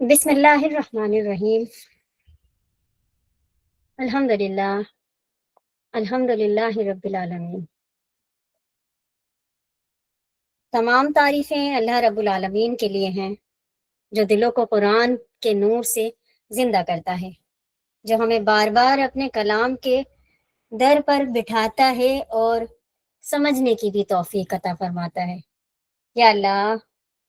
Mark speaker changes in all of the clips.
Speaker 1: بسم اللہ الرحمن الرحیم۔ الحمدللہ رب العالمین۔ تمام تعریفیں اللہ رب العالمین کے لیے ہیں، جو دلوں کو قرآن کے نور سے زندہ کرتا ہے، جو ہمیں بار بار اپنے کلام کے در پر بٹھاتا ہے اور سمجھنے کی بھی توفیق عطا فرماتا ہے۔ یا اللہ،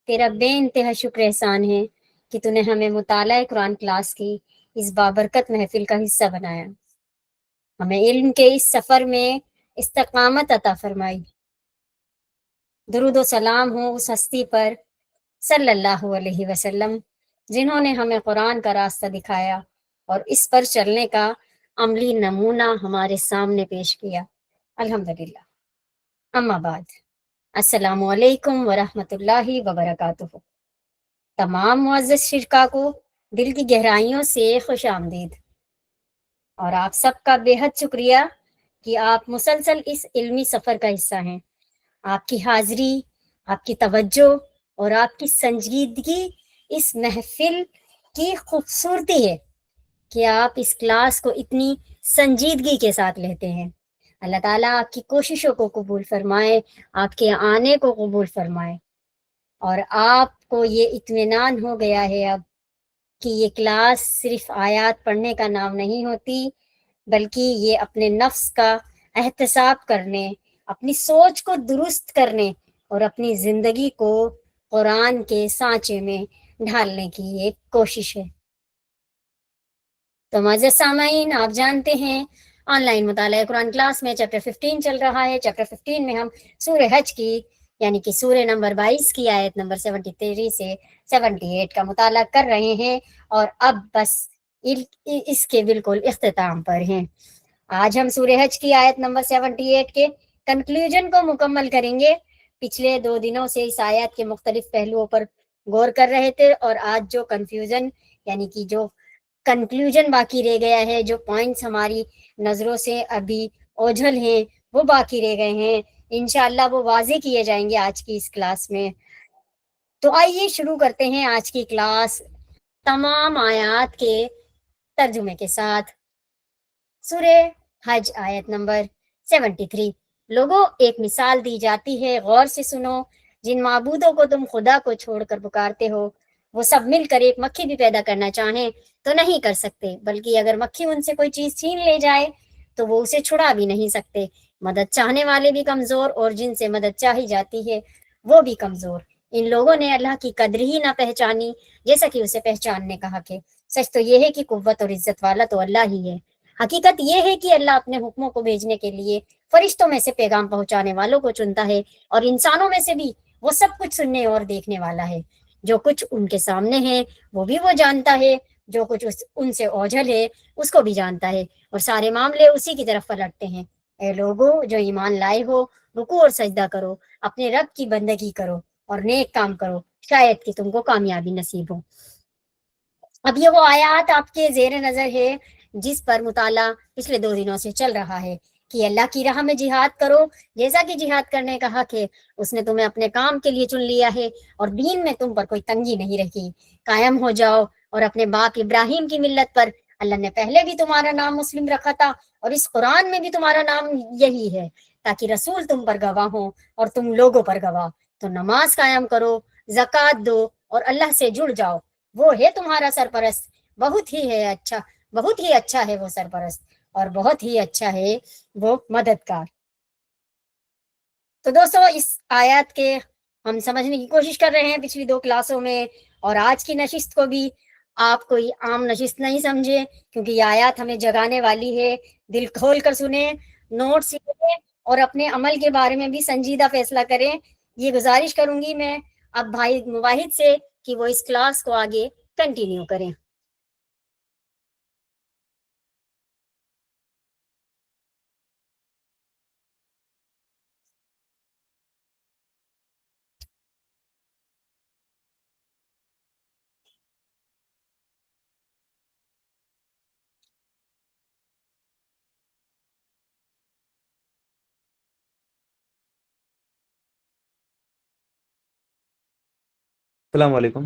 Speaker 1: تیرا بے انتہا شکر احسان ہے کہ تو نے ہمیں مطالعہ قرآن کلاس کی اس بابرکت محفل کا حصہ بنایا، ہمیں علم کے اس سفر میں استقامت عطا فرمائی۔ درود و سلام ہو اس ہستی پر صلی اللہ علیہ وسلم، جنہوں نے ہمیں قرآن کا راستہ دکھایا اور اس پر چلنے کا عملی نمونہ ہمارے سامنے پیش کیا۔ الحمدللہ۔ اما بعد، السلام علیکم ورحمۃ اللہ وبرکاتہ۔ تمام معزز شرکا کو دل کی گہرائیوں سے خوش آمدید، اور آپ سب کا بے حد شکریہ کہ آپ مسلسل اس علمی سفر کا حصہ ہیں۔ آپ کی حاضری، آپ کی توجہ اور آپ کی سنجیدگی اس محفل کی خوبصورتی ہے کہ آپ اس کلاس کو اتنی سنجیدگی کے ساتھ لیتے ہیں۔ اللہ تعالیٰ آپ کی کوششوں کو قبول فرمائے، آپ کے آنے کو قبول فرمائے، اور آپ کو یہ اطمینان ہو گیا ہے اب کہ یہ کلاس صرف آیات پڑھنے کا نام نہیں ہوتی، بلکہ یہ اپنے نفس کا احتساب کرنے، اپنی سوچ کو درست کرنے اور اپنی زندگی کو قرآن کے سانچے میں ڈھالنے کی ایک کوشش ہے۔ تو معزز سامعین، آپ جانتے ہیں آن لائن مطالعہ قرآن کلاس میں چیپٹر 15 چل رہا ہے۔ چیپٹر 15 میں ہم سورہ حج کی، یعنی کہ سورہ نمبر 22 کی آیت نمبر 73 سے 78 کا مطالعہ کر رہے ہیں، اور اب بس اس کے بالکل اختتام پر ہیں۔ آج ہم سورہ حج کی آیت نمبر 78 کے کنکلوژن کو مکمل کریں گے۔ پچھلے 2 دنوں سے اس آیت کے مختلف پہلوؤں پر غور کر رہے تھے، اور آج جو کنفیوژن، یعنی کہ جو کنکلوژن باقی رہ گیا ہے، جو پوائنٹس ہماری نظروں سے ابھی اوجھل ہیں وہ باقی رہ گئے ہیں، انشاءاللہ وہ واضح کیے جائیں گے آج کی اس کلاس میں۔ تو آئیے شروع کرتے ہیں آج کی کلاس تمام آیات کے ترجمے کے ساتھ۔ سورہ حج آیت نمبر 73۔ لوگوں، ایک مثال دی جاتی ہے، غور سے سنو۔ جن معبودوں کو تم خدا کو چھوڑ کر پکارتے ہو، وہ سب مل کر ایک مکھی بھی پیدا کرنا چاہیں تو نہیں کر سکتے، بلکہ اگر مکھی ان سے کوئی چیز چھین لے جائے تو وہ اسے چھڑا بھی نہیں سکتے۔ مدد چاہنے والے بھی کمزور، اور جن سے مدد چاہی جاتی ہے وہ بھی کمزور۔ ان لوگوں نے اللہ کی قدر ہی نہ پہچانی جیسا کہ اسے پہچاننے کا حق ہے۔ سچ تو یہ ہے کہ قوت اور عزت والا تو اللہ ہی ہے۔ حقیقت یہ ہے کہ اللہ اپنے حکموں کو بھیجنے کے لیے فرشتوں میں سے پیغام پہنچانے والوں کو چنتا ہے، اور انسانوں میں سے بھی وہ سب کچھ سننے اور دیکھنے والا ہے۔ جو کچھ ان کے سامنے ہے وہ بھی وہ جانتا ہے، جو کچھ ان سے اوجھل ہے اس کو بھی جانتا ہے، اور سارے معاملے اسی کی طرف پلٹتے ہیں۔ اے لوگو جو ایمان لائے ہو، رکوع اور سجدہ کرو، اپنے رب کی بندگی کرو اور نیک کام کرو، شاید کہ تم کو کامیابی نصیب ہو۔ اب یہ وہ آیات آپ کے زیر نظر ہے جس پر مطالعہ پچھلے 2 دنوں سے چل رہا ہے کہ اللہ کی راہ میں جہاد کرو، جیسا کہ جہاد کرنے کا حق ہے۔ اس نے تمہیں اپنے کام کے لیے چن لیا ہے، اور دین میں تم پر کوئی تنگی نہیں رکھی۔ قائم ہو جاؤ، اور اپنے باپ ابراہیم کی ملت پر۔ اللہ نے پہلے بھی تمہارا نام مسلم رکھا تھا، اور اس قرآن میں بھی تمہارا نام یہی ہے، تاکہ رسول تم پر گواہ ہوں اور تم لوگوں پر گواہ۔ تو نماز قائم کرو، زکوٰۃ دو، اور اللہ سے جڑ جاؤ۔ وہ ہے تمہارا سرپرست، بہت ہی اچھا ہے وہ سرپرست، اور بہت ہی اچھا ہے وہ مددگار۔ تو دوستو، اس آیات کے ہم سمجھنے کی کوشش کر رہے ہیں پچھلی 2 کلاسوں میں، اور آج کی نشست کو بھی آپ کوئی عام نشست نہیں سمجھے، کیونکہ یہ آیات ہمیں جگانے والی ہے۔ دل کھول کر سنیں، نوٹس لیں، اور اپنے عمل کے بارے میں بھی سنجیدہ فیصلہ کریں۔ یہ گزارش کروں گی میں اب بھائی مواحد سے کہ وہ اس کلاس کو آگے کنٹینیو کریں۔
Speaker 2: السلام علیکم۔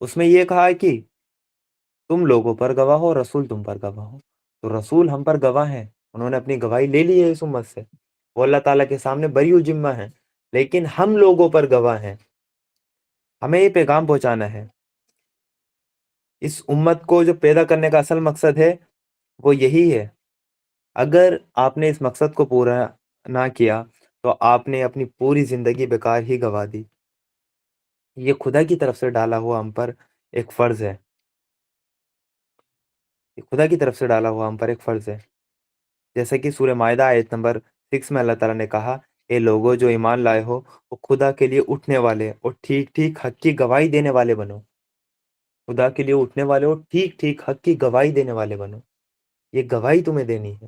Speaker 2: اس میں یہ کہا کہ تم لوگوں پر گواہ ہو، رسول تم پر گواہ ہو. تو رسول ہم پر گواہ ہیں، انہوں نے اپنی گواہی لے لی ہے اس امت سے، وہ اللہ تعالیٰ کے سامنے بری و ذمہ ہیں. لیکن ہم لوگوں پر گواہ ہیں، ہمیں یہ پیغام پہنچانا ہے. اس امت کو جو پیدا کرنے کا اصل مقصد ہے وہ یہی ہے. اگر آپ نے اس مقصد کو پورا نہ کیا تو آپ نے اپنی پوری زندگی بیکار ہی گوا دی. یہ خدا کی طرف سے ڈالا ہوا ہم پر ایک فرض ہے، یہ خدا کی طرف سے ڈالا ہوا ہم پر ایک فرض ہے. جیسا کہ سورہ مائدہ آیت نمبر 6 میں اللہ تعالیٰ نے کہا، اے لوگوں جو ایمان لائے ہو وہ خدا کے لیے اٹھنے والے اور ٹھیک ٹھیک حق کی گواہی دینے والے بنو. خدا کے لیے اٹھنے والے اور ٹھیک ٹھیک حق کی گواہی دینے والے بنو. یہ گواہی تمہیں دینی ہے،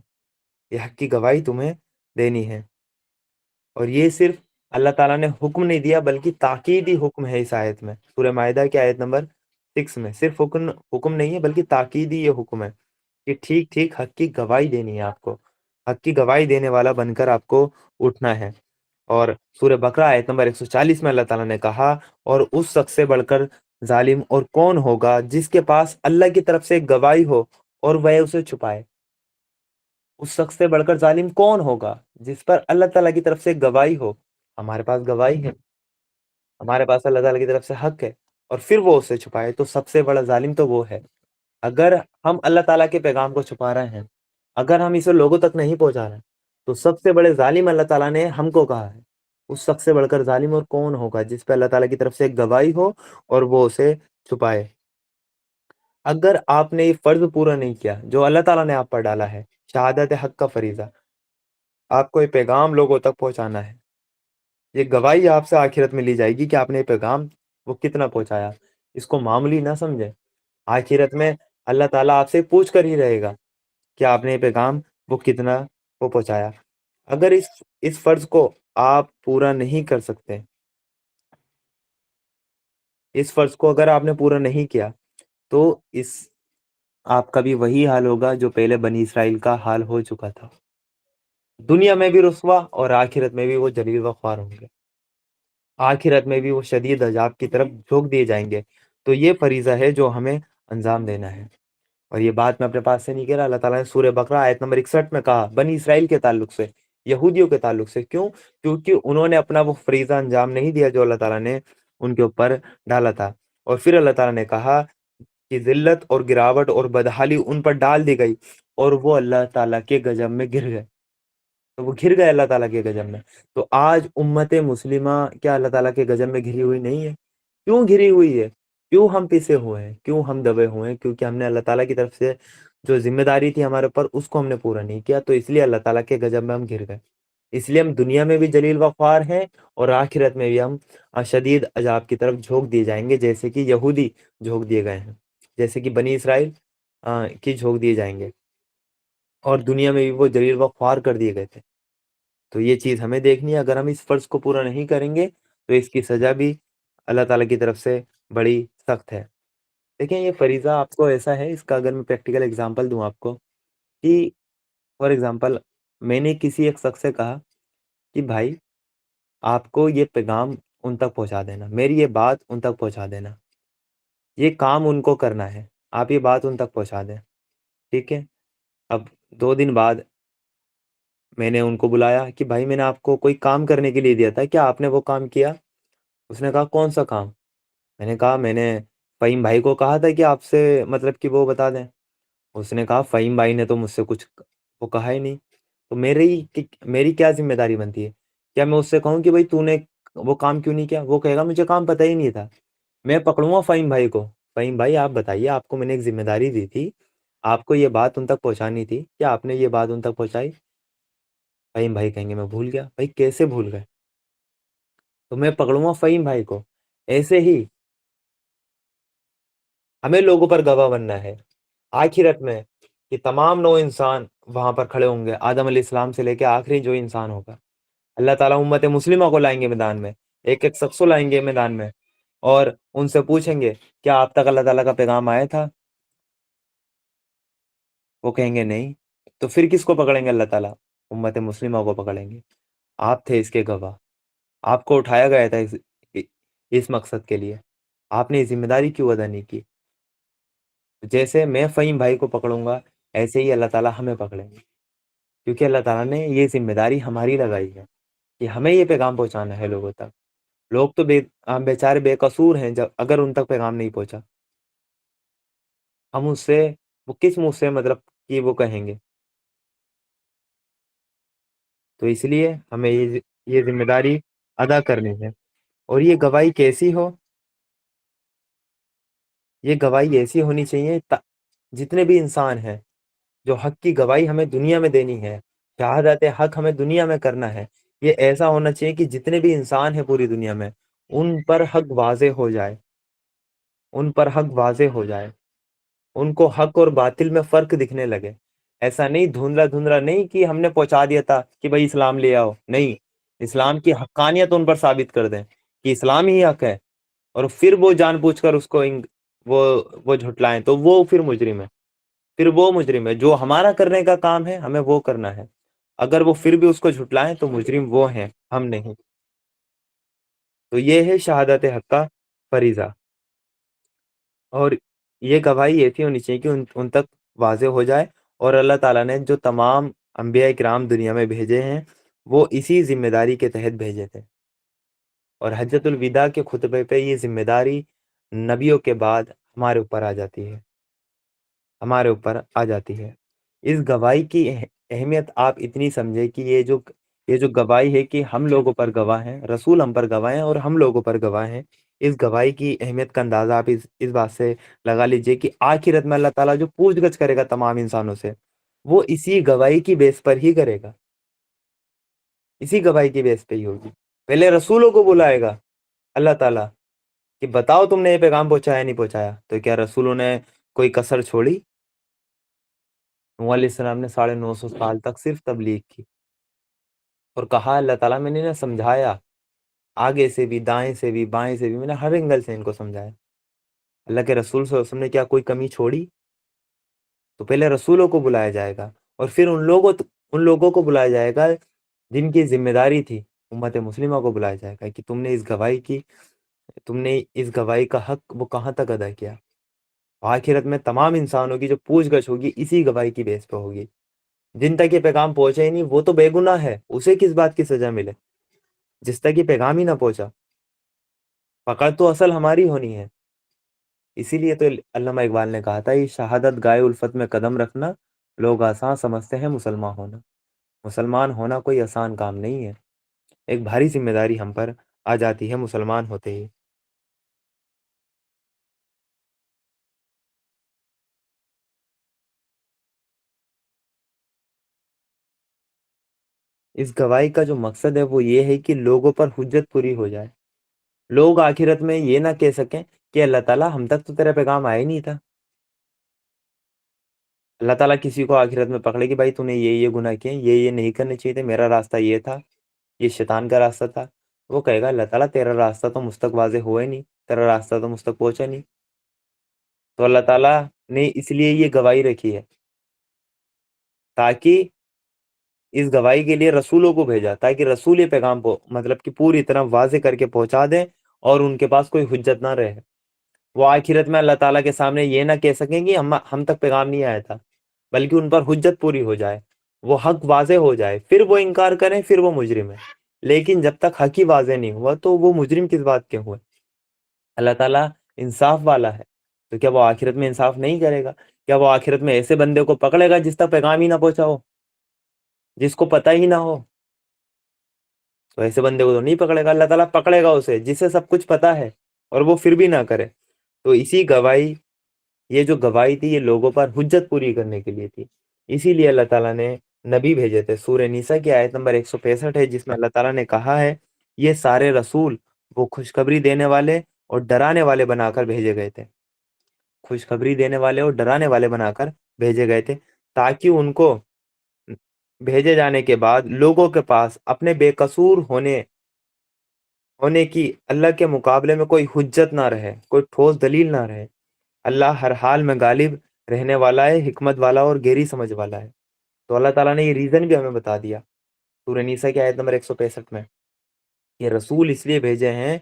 Speaker 2: یہ حق کی گواہی تمہیں دینی ہے. اور یہ صرف اللہ تعالیٰ نے حکم نہیں دیا بلکہ تاکیدی حکم ہے. اس آیت میں سورہ مائدہ کی آیت نمبر 6 میں صرف حکم نہیں ہے بلکہ تاکیدی یہ حکم ہے کہ ٹھیک ٹھیک حق کی گواہی دینی ہے. آپ کو حق کی گواہی دینے والا بن کر آپ کو اٹھنا ہے. اور سورہ بقرہ آیت نمبر 140 میں اللہ تعالیٰ نے کہا، اور اس شخص سے بڑھ کر ظالم اور کون ہوگا جس کے پاس اللہ کی طرف سے ایک گواہی ہو اور وہ اسے چھپائے. اس شخص سے بڑھ کر ظالم کون ہوگا جس پر اللہ تعالیٰ کی طرف سے گواہی ہو. ہمارے پاس گواہی ہے، ہمارے پاس اللہ تعالیٰ کی طرف سے حق ہے، اور پھر وہ اسے چھپائے تو سب سے بڑا ظالم تو وہ ہے. اگر ہم اللہ تعالیٰ کے پیغام کو چھپا رہے ہیں، اگر ہم اسے لوگوں تک نہیں پہنچا رہے تو سب سے بڑے ظالم اللہ تعالیٰ نے ہم کو کہا ہے. اس شخص سے بڑھ کر ظالم اور کون ہوگا جس پہ اللہ تعالیٰ کی طرف سے ایک گواہی ہو اور وہ اسے چھپائے. اگر آپ نے یہ فرض پورا نہیں کیا جو اللہ تعالیٰ نے آپ پر ڈالا ہے، شہادت حق کا فریضہ، آپ کو یہ پیغام لوگوں تک پہنچانا ہے. یہ گواہی آپ سے آخرت میں لی جائے گی کہ آپ نے یہ پیغام وہ کتنا پہنچایا. اس کو معمولی نہ سمجھے. آخرت میں اللہ تعالیٰ آپ سے پوچھ کر ہی رہے گا کہ آپ نے یہ پیغام وہ کتنا وہ پہنچایا. اگر اس فرض کو آپ پورا نہیں کر سکتے، اس فرض کو اگر آپ نے پورا نہیں کیا تو آپ کا بھی وہی حال ہوگا جو پہلے بنی اسرائیل کا حال ہو چکا تھا. دنیا میں بھی رسوا اور آخرت میں بھی وہ ذلیل و خوار ہوں گے. آخرت میں بھی وہ شدید عذاب کی طرف جھونک دیے جائیں گے. تو یہ فریضہ ہے جو ہمیں انجام دینا ہے. اور یہ بات میں اپنے پاس سے نہیں کہہ رہا، اللہ تعالیٰ نے سورہ بقرہ آیت نمبر 61 میں کہا بنی اسرائیل کے تعلق سے، یہودیوں کے تعلق سے. کیوں؟ کیونکہ انہوں نے اپنا وہ فریضہ انجام نہیں دیا جو اللہ تعالیٰ نے ان کے اوپر ڈالا تھا. اور پھر اللہ تعالیٰ نے کہا کہ ذلت اور گراوٹ اور بدحالی ان پر ڈال دی گئی اور وہ اللہ تعالیٰ کے غضب میں گر گئے. تو وہ گر گئے اللہ تعالیٰ کے غضب میں. تو آج امت مسلمہ کیا اللہ تعالیٰ کے غضب میں گری ہوئی نہیں ہے؟ کیوں گری ہوئی ہے؟ کیوں ہم پسے ہوئے ہیں؟ کیوں ہم دبے ہوئے ہیں؟ کیونکہ ہم نے اللہ تعالیٰ کی طرف سے جو ذمہ داری تھی ہمارے اوپر اس کو ہم نے پورا نہیں کیا. تو اس لیے اللہ تعالیٰ کے غضب میں ہم گر گئے. اس لیے ہم دنیا میں بھی ذلیل و خوار ہیں اور آخرت میں بھی ہم شدید عذاب کی طرف جھونک دیے جائیں گے، جیسے کہ یہودی جھونک دیے گئے ہیں، جیسے کہ بنی اسرائیل کی جھونک دیے جائیں گے، اور دنیا میں بھی وہ ذلیل و خوار کر دیے گئے تھے. تو یہ چیز ہمیں دیکھنی ہے. اگر ہم اس فرض کو پورا نہیں کریں گے تو اس کی سزا بھی اللہ تعالیٰ کی طرف سے بڑی سخت ہے. دیکھیں یہ فریضہ آپ کو ایسا ہے، اس کا اگر میں پریکٹیکل اگزامپل دوں آپ کو، کہ فار ایگزامپل میں نے کسی ایک شخص سے کہا کہ بھائی آپ کو یہ پیغام ان تک پہنچا دینا، میری یہ بات ان تک پہنچا دینا، یہ کام ان کو کرنا ہے، آپ یہ بات ان تک پہنچا دیں. ٹھیک ہے. اب 2 دن بعد میں نے ان کو بلایا کہ بھائی میں نے آپ کو کوئی کام کرنے کے لیے دیا تھا، کیا آپ نے وہ کام کیا؟ اس نے کہا کون سا کام؟ میں نے کہا میں نے فہیم بھائی کو کہا تھا کہ آپ سے مطلب کہ وہ بتا دیں. اس نے کہا فہیم بھائی نے تو مجھ سے کچھ وہ کہا ہی نہیں. تو میری کیا ذمہ داری بنتی ہے؟ کیا میں اس سے کہوں کہ بھائی تو نے وہ کام کیوں نہیں کیا؟ وہ کہے گا مجھے کام پتہ ہی نہیں تھا. میں پکڑوں گا فہیم بھائی کو، فہیم بھائی آپ بتائیے، آپ کو میں نے ایک ذمہ داری دی تھی، آپ کو یہ بات ان تک پہنچانی تھی، کیا آپ نے یہ بات ان تک پہنچائی؟ فہیم بھائی کہیں گے میں بھول گیا. بھائی کیسے بھول گئے؟ تو میں پکڑوں گا فہیم بھائی کو. ایسے ہی ہمیں لوگوں پر گواہ بننا ہے آخرت میں کہ تمام نو انسان وہاں پر کھڑے ہوں گے، آدم علیہ السلام سے لے کے آخری جو انسان ہوگا. اللہ تعالیٰ امت مسلمہ کو لائیں گے میدان میں، ایک ایک شخص کو لائیں گے میدان میں، اور ان سے پوچھیں گے کیا آپ تک اللہ تعالیٰ کا پیغام آیا تھا؟ وہ کہیں گے نہیں. تو پھر کس کو پکڑیں گے اللہ تعالیٰ؟ امت مسلمہ کو پکڑیں گے. آپ تھے اس کے گواہ، آپ کو اٹھایا گیا تھا اس مقصد کے لیے. آپ نے یہ ذمہ داری کیوں ادا نہیں کی؟ جیسے میں فہیم بھائی کو پکڑوں گا ایسے ہی اللہ تعالیٰ ہمیں پکڑیں گے، کیونکہ اللہ تعالیٰ نے یہ ذمہ داری ہماری لگائی ہے کہ ہمیں یہ پیغام پہنچانا ہے لوگوں تک۔ لوگ تو بیچارے بے قصور ہیں، جب اگر ان تک پیغام نہیں پہنچا ہم اس سے وہ کس منہ سے مطلب کہ وہ کہیں گے؟ تو اس لیے ہمیں یہ ذمہ داری ادا کرنی ہے۔ اور یہ گواہی کیسی ہو؟ یہ گواہی ایسی ہونی چاہیے جتنے بھی انسان ہیں، جو حق کی گواہی ہمیں دنیا میں دینی ہے، شہادت حق ہمیں دنیا میں کرنا ہے، یہ ایسا ہونا چاہیے کہ جتنے بھی انسان ہیں پوری دنیا میں ان پر حق واضح ہو جائے، ان پر حق واضح ہو جائے، ان کو حق اور باطل میں فرق دکھنے لگے۔ ایسا نہیں دھندلا دھندلا نہیں کہ ہم نے پہنچا دیا تھا کہ بھائی اسلام لے آؤ، نہیں، اسلام کی حقانیت ان پر ثابت کر دیں کہ اسلام ہی حق ہے، اور پھر وہ جان بوجھ کر اس کو وہ جھٹلائیں تو وہ پھر مجرم ہے، پھر وہ مجرم ہے۔ جو ہمارا کرنے کا کام ہے ہمیں وہ کرنا ہے، اگر وہ پھر بھی اس کو جھٹلائیں تو مجرم وہ ہیں، ہم نہیں۔ تو یہ ہے شہادت حق کا فریضہ، اور یہ گواہی ایسی ہونی چاہیے کہ ان تک واضح ہو جائے۔ اور اللہ تعالیٰ نے جو تمام انبیاء کرام دنیا میں بھیجے ہیں وہ اسی ذمہ داری کے تحت بھیجے تھے، اور حجۃ الوداع کے خطبے پہ یہ ذمہ داری نبیوں کے بعد ہمارے اوپر آ جاتی ہے، ہمارے اوپر آ جاتی ہے۔ اس گواہی کی اہمیت آپ اتنی سمجھے کہ یہ جو گواہی ہے کہ ہم لوگوں پر گواہ ہیں، رسول ہم پر گواہ ہیں اور ہم لوگوں پر گواہ ہیں، اس گواہی کی اہمیت کا اندازہ آپ اس بات سے لگا لیجئے کہ آخرت میں اللہ تعالیٰ جو پوچھ گچھ کرے گا تمام انسانوں سے، وہ اسی گواہی کی بیس پر ہی کرے گا، اسی گواہی کی بیس پہ ہی ہوگی۔ پہلے رسولوں کو بلائے گا اللہ تعالیٰ کہ بتاؤ تم نے یہ پیغام پہنچایا نہیں پہنچایا، تو کیا رسولوں نے کوئی کسر چھوڑی؟ نوح علیہ السلام نے 950 سال تک صرف تبلیغ کی، اور کہا اللہ تعالیٰ میں نے انہیں سمجھایا، آگے سے بھی دائیں سے بھی بائیں سے بھی میں نے ہر اینگل سے ان کو سمجھایا۔ اللہ کے رسول صلی اللہ علیہ وسلم نے کیا کوئی کمی چھوڑی؟ تو پہلے رسولوں کو بلایا جائے گا، اور پھر ان لوگوں کو بلایا جائے گا جن کی ذمہ داری تھی، امت مسلمہ کو بلایا جائے گا کہ تم نے اس گواہی کا حق وہ کہاں تک ادا کیا۔ آخرت میں تمام انسانوں کی جو پوچھ گچھ ہوگی اسی گواہی کی بیس پہ ہوگی۔ جن تک یہ پیغام پہنچے ہی نہیں وہ تو بے گناہ ہے، اسے کس بات کی سزا ملے؟ جس تک یہ پیغام ہی نہ پہنچا، پکڑ تو اصل ہماری ہونی ہے۔ اسی لیے تو علامہ اقبال نے کہا تھا، یہ شہادت گائے الفت میں قدم رکھنا، لوگ آسان سمجھتے ہیں مسلمان ہونا، مسلمان ہونا کوئی آسان کام نہیں ہے، ایک بھاری ذمہ داری ہم پر آ جاتی ہے مسلمان ہوتے ہی۔ اس گواہی کا جو مقصد ہے وہ یہ ہے کہ لوگوں پر حجت پوری ہو جائے، لوگ آخرت میں یہ نہ کہہ سکیں کہ اللہ تعالیٰ ہم تک تو تیرا پیغام آیا ہی نہیں تھا۔ اللہ تعالیٰ کسی کو آخرت میں پکڑے کہ بھائی تو نے یہ گناہ کیے، یہ نہیں کرنے چاہیے تھے، میرا راستہ یہ تھا، یہ شیطان کا راستہ تھا، وہ کہے گا اللہ تعالیٰ تیرا راستہ تو مجھ تک واضح ہوا ہی نہیں، تیرا راستہ تو مجھ تک پہنچا نہیں۔ تو اللہ تعالیٰ نے اس لیے یہ گواہی رکھی ہے، تاکہ اس گواہی کے لیے رسولوں کو بھیجا، تاکہ رسول یہ پیغام کو مطلب کہ پوری طرح واضح کر کے پہنچا دیں، اور ان کے پاس کوئی حجت نہ رہے، وہ آخرت میں اللہ تعالیٰ کے سامنے یہ نہ کہہ سکیں کہ ہم تک پیغام نہیں آیا تھا، بلکہ ان پر حجت پوری ہو جائے، وہ حق واضح ہو جائے، پھر وہ انکار کریں پھر وہ مجرم ہے۔ لیکن جب تک حق ہی واضح نہیں ہوا تو وہ مجرم کس بات کے ہوئے؟ اللہ تعالیٰ انصاف والا ہے، تو کیا وہ آخرت میں انصاف نہیں کرے گا؟ کیا وہ آخرت میں ایسے بندے کو پکڑے گا جس تک پیغام ہی نہ پہنچا ہو، جس کو پتہ ہی نہ ہو؟ تو ایسے بندے کو تو نہیں پکڑے گا، اللہ تعالیٰ پکڑے گا اسے جسے سب کچھ پتا ہے اور وہ پھر بھی نہ کرے۔ تو یہ جو گواہی تھی یہ لوگوں پر حجت پوری کرنے کے لیے تھی، اسی لیے اللہ تعالیٰ نے نبی بھیجے تھے۔ سورہ نساء کی آیت نمبر 165 ہے جس میں اللہ تعالیٰ نے کہا ہے، یہ سارے رسول وہ خوشخبری دینے والے اور ڈرانے والے بنا کر بھیجے گئے تھے، خوشخبری دینے والے اور ڈرانے والے بنا کر بھیجے گئے تھے، تاکہ ان کو بھیجے جانے کے بعد لوگوں کے پاس اپنے بے قصور ہونے کی اللہ کے مقابلے میں کوئی حجت نہ رہے، کوئی ٹھوس دلیل نہ رہے۔ اللہ ہر حال میں غالب رہنے والا ہے، حکمت والا اور گہری سمجھ والا ہے۔ تو اللہ تعالیٰ نے یہ ریزن بھی ہمیں بتا دیا سورہ نساء کی آیت نمبر 165 میں، یہ رسول اس لیے بھیجے ہیں،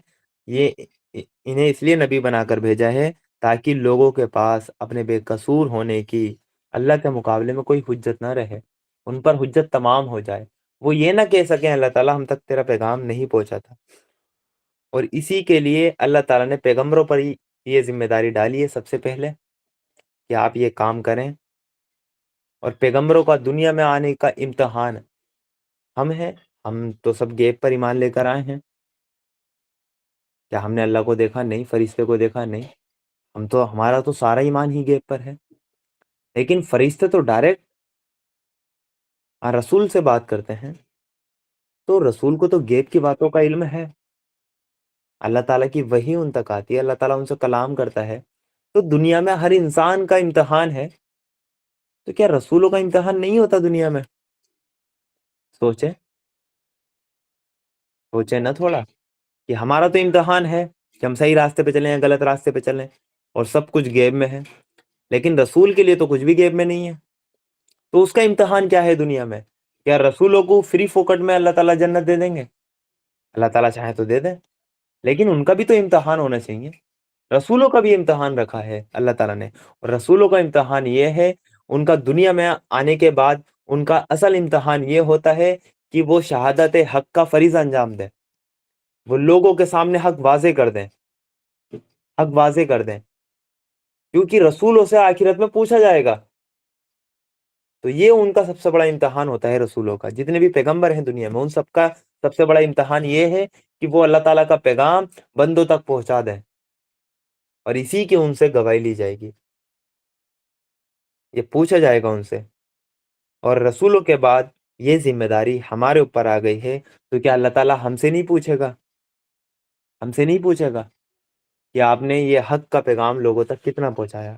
Speaker 2: یہ انہیں اس لیے نبی بنا کر بھیجا ہے تاکہ لوگوں کے پاس اپنے بے قصور ہونے کی اللہ کے مقابلے میں کوئی حجت نہ رہے، ان پر حجت تمام ہو جائے، وہ یہ نہ کہہ سکیں اللہ تعالیٰ ہم تک تیرا پیغام نہیں پہنچا تھا۔ اور اسی کے لیے اللہ تعالیٰ نے پیغمبروں پر ہی یہ ذمہ داری ڈالی ہے سب سے پہلے کہ آپ یہ کام کریں، اور پیغمبروں کا دنیا میں آنے کا امتحان ہم ہیں، ہم تو سب غیب پر ایمان لے کر آئے ہیں، کیا ہم نے اللہ کو دیکھا؟ نہیں، فرشتے کو دیکھا؟ نہیں، ہمارا تو سارا ایمان ہی غیب پر ہے۔ لیکن فرشتے تو ڈائریکٹ رسول سے بات کرتے ہیں، تو رسول کو تو غیب کی باتوں کا علم ہے، اللہ تعالیٰ کی وحی ان تک آتی ہے، اللہ تعالیٰ ان سے کلام کرتا ہے، تو دنیا میں ہر انسان کا امتحان ہے، تو کیا رسولوں کا امتحان نہیں ہوتا دنیا میں؟ سوچیں سوچیں نا تھوڑا، کہ ہمارا تو امتحان ہے کہ ہم صحیح راستے پہ چلیں یا غلط راستے پہ چلیں، اور سب کچھ غیب میں ہے، لیکن رسول کے لیے تو کچھ بھی غیب میں نہیں ہے، تو اس کا امتحان کیا ہے دنیا میں؟ کیا رسولوں کو فری فوکٹ میں اللہ تعالیٰ جنت دے دیں گے؟ اللہ تعالیٰ چاہے تو دے دیں، لیکن ان کا بھی تو امتحان ہونا چاہیے، رسولوں کا بھی امتحان رکھا ہے اللہ تعالیٰ نے، اور رسولوں کا امتحان یہ ہے، ان کا دنیا میں آنے کے بعد ان کا اصل امتحان یہ ہوتا ہے کہ وہ شہادت حق کا فریضہ انجام دیں، وہ لوگوں کے سامنے حق واضح کر دیں، حق واضح کر دیں، کیونکہ رسولوں سے آخرت میں پوچھا جائے گا، تو یہ ان کا سب سے بڑا امتحان ہوتا ہے رسولوں کا، جتنے بھی پیغمبر ہیں دنیا میں ان سب کا سب سے بڑا امتحان یہ ہے کہ وہ اللہ تعالیٰ کا پیغام بندوں تک پہنچا دیں، اور اسی کی ان سے گواہی لی جائے گی، یہ پوچھا جائے گا ان سے، اور رسولوں کے بعد یہ ذمہ داری ہمارے اوپر آ گئی ہے، تو کیا اللہ تعالیٰ ہم سے نہیں پوچھے گا؟ ہم سے نہیں پوچھے گا کہ آپ نے یہ حق کا پیغام لوگوں تک کتنا پہنچایا؟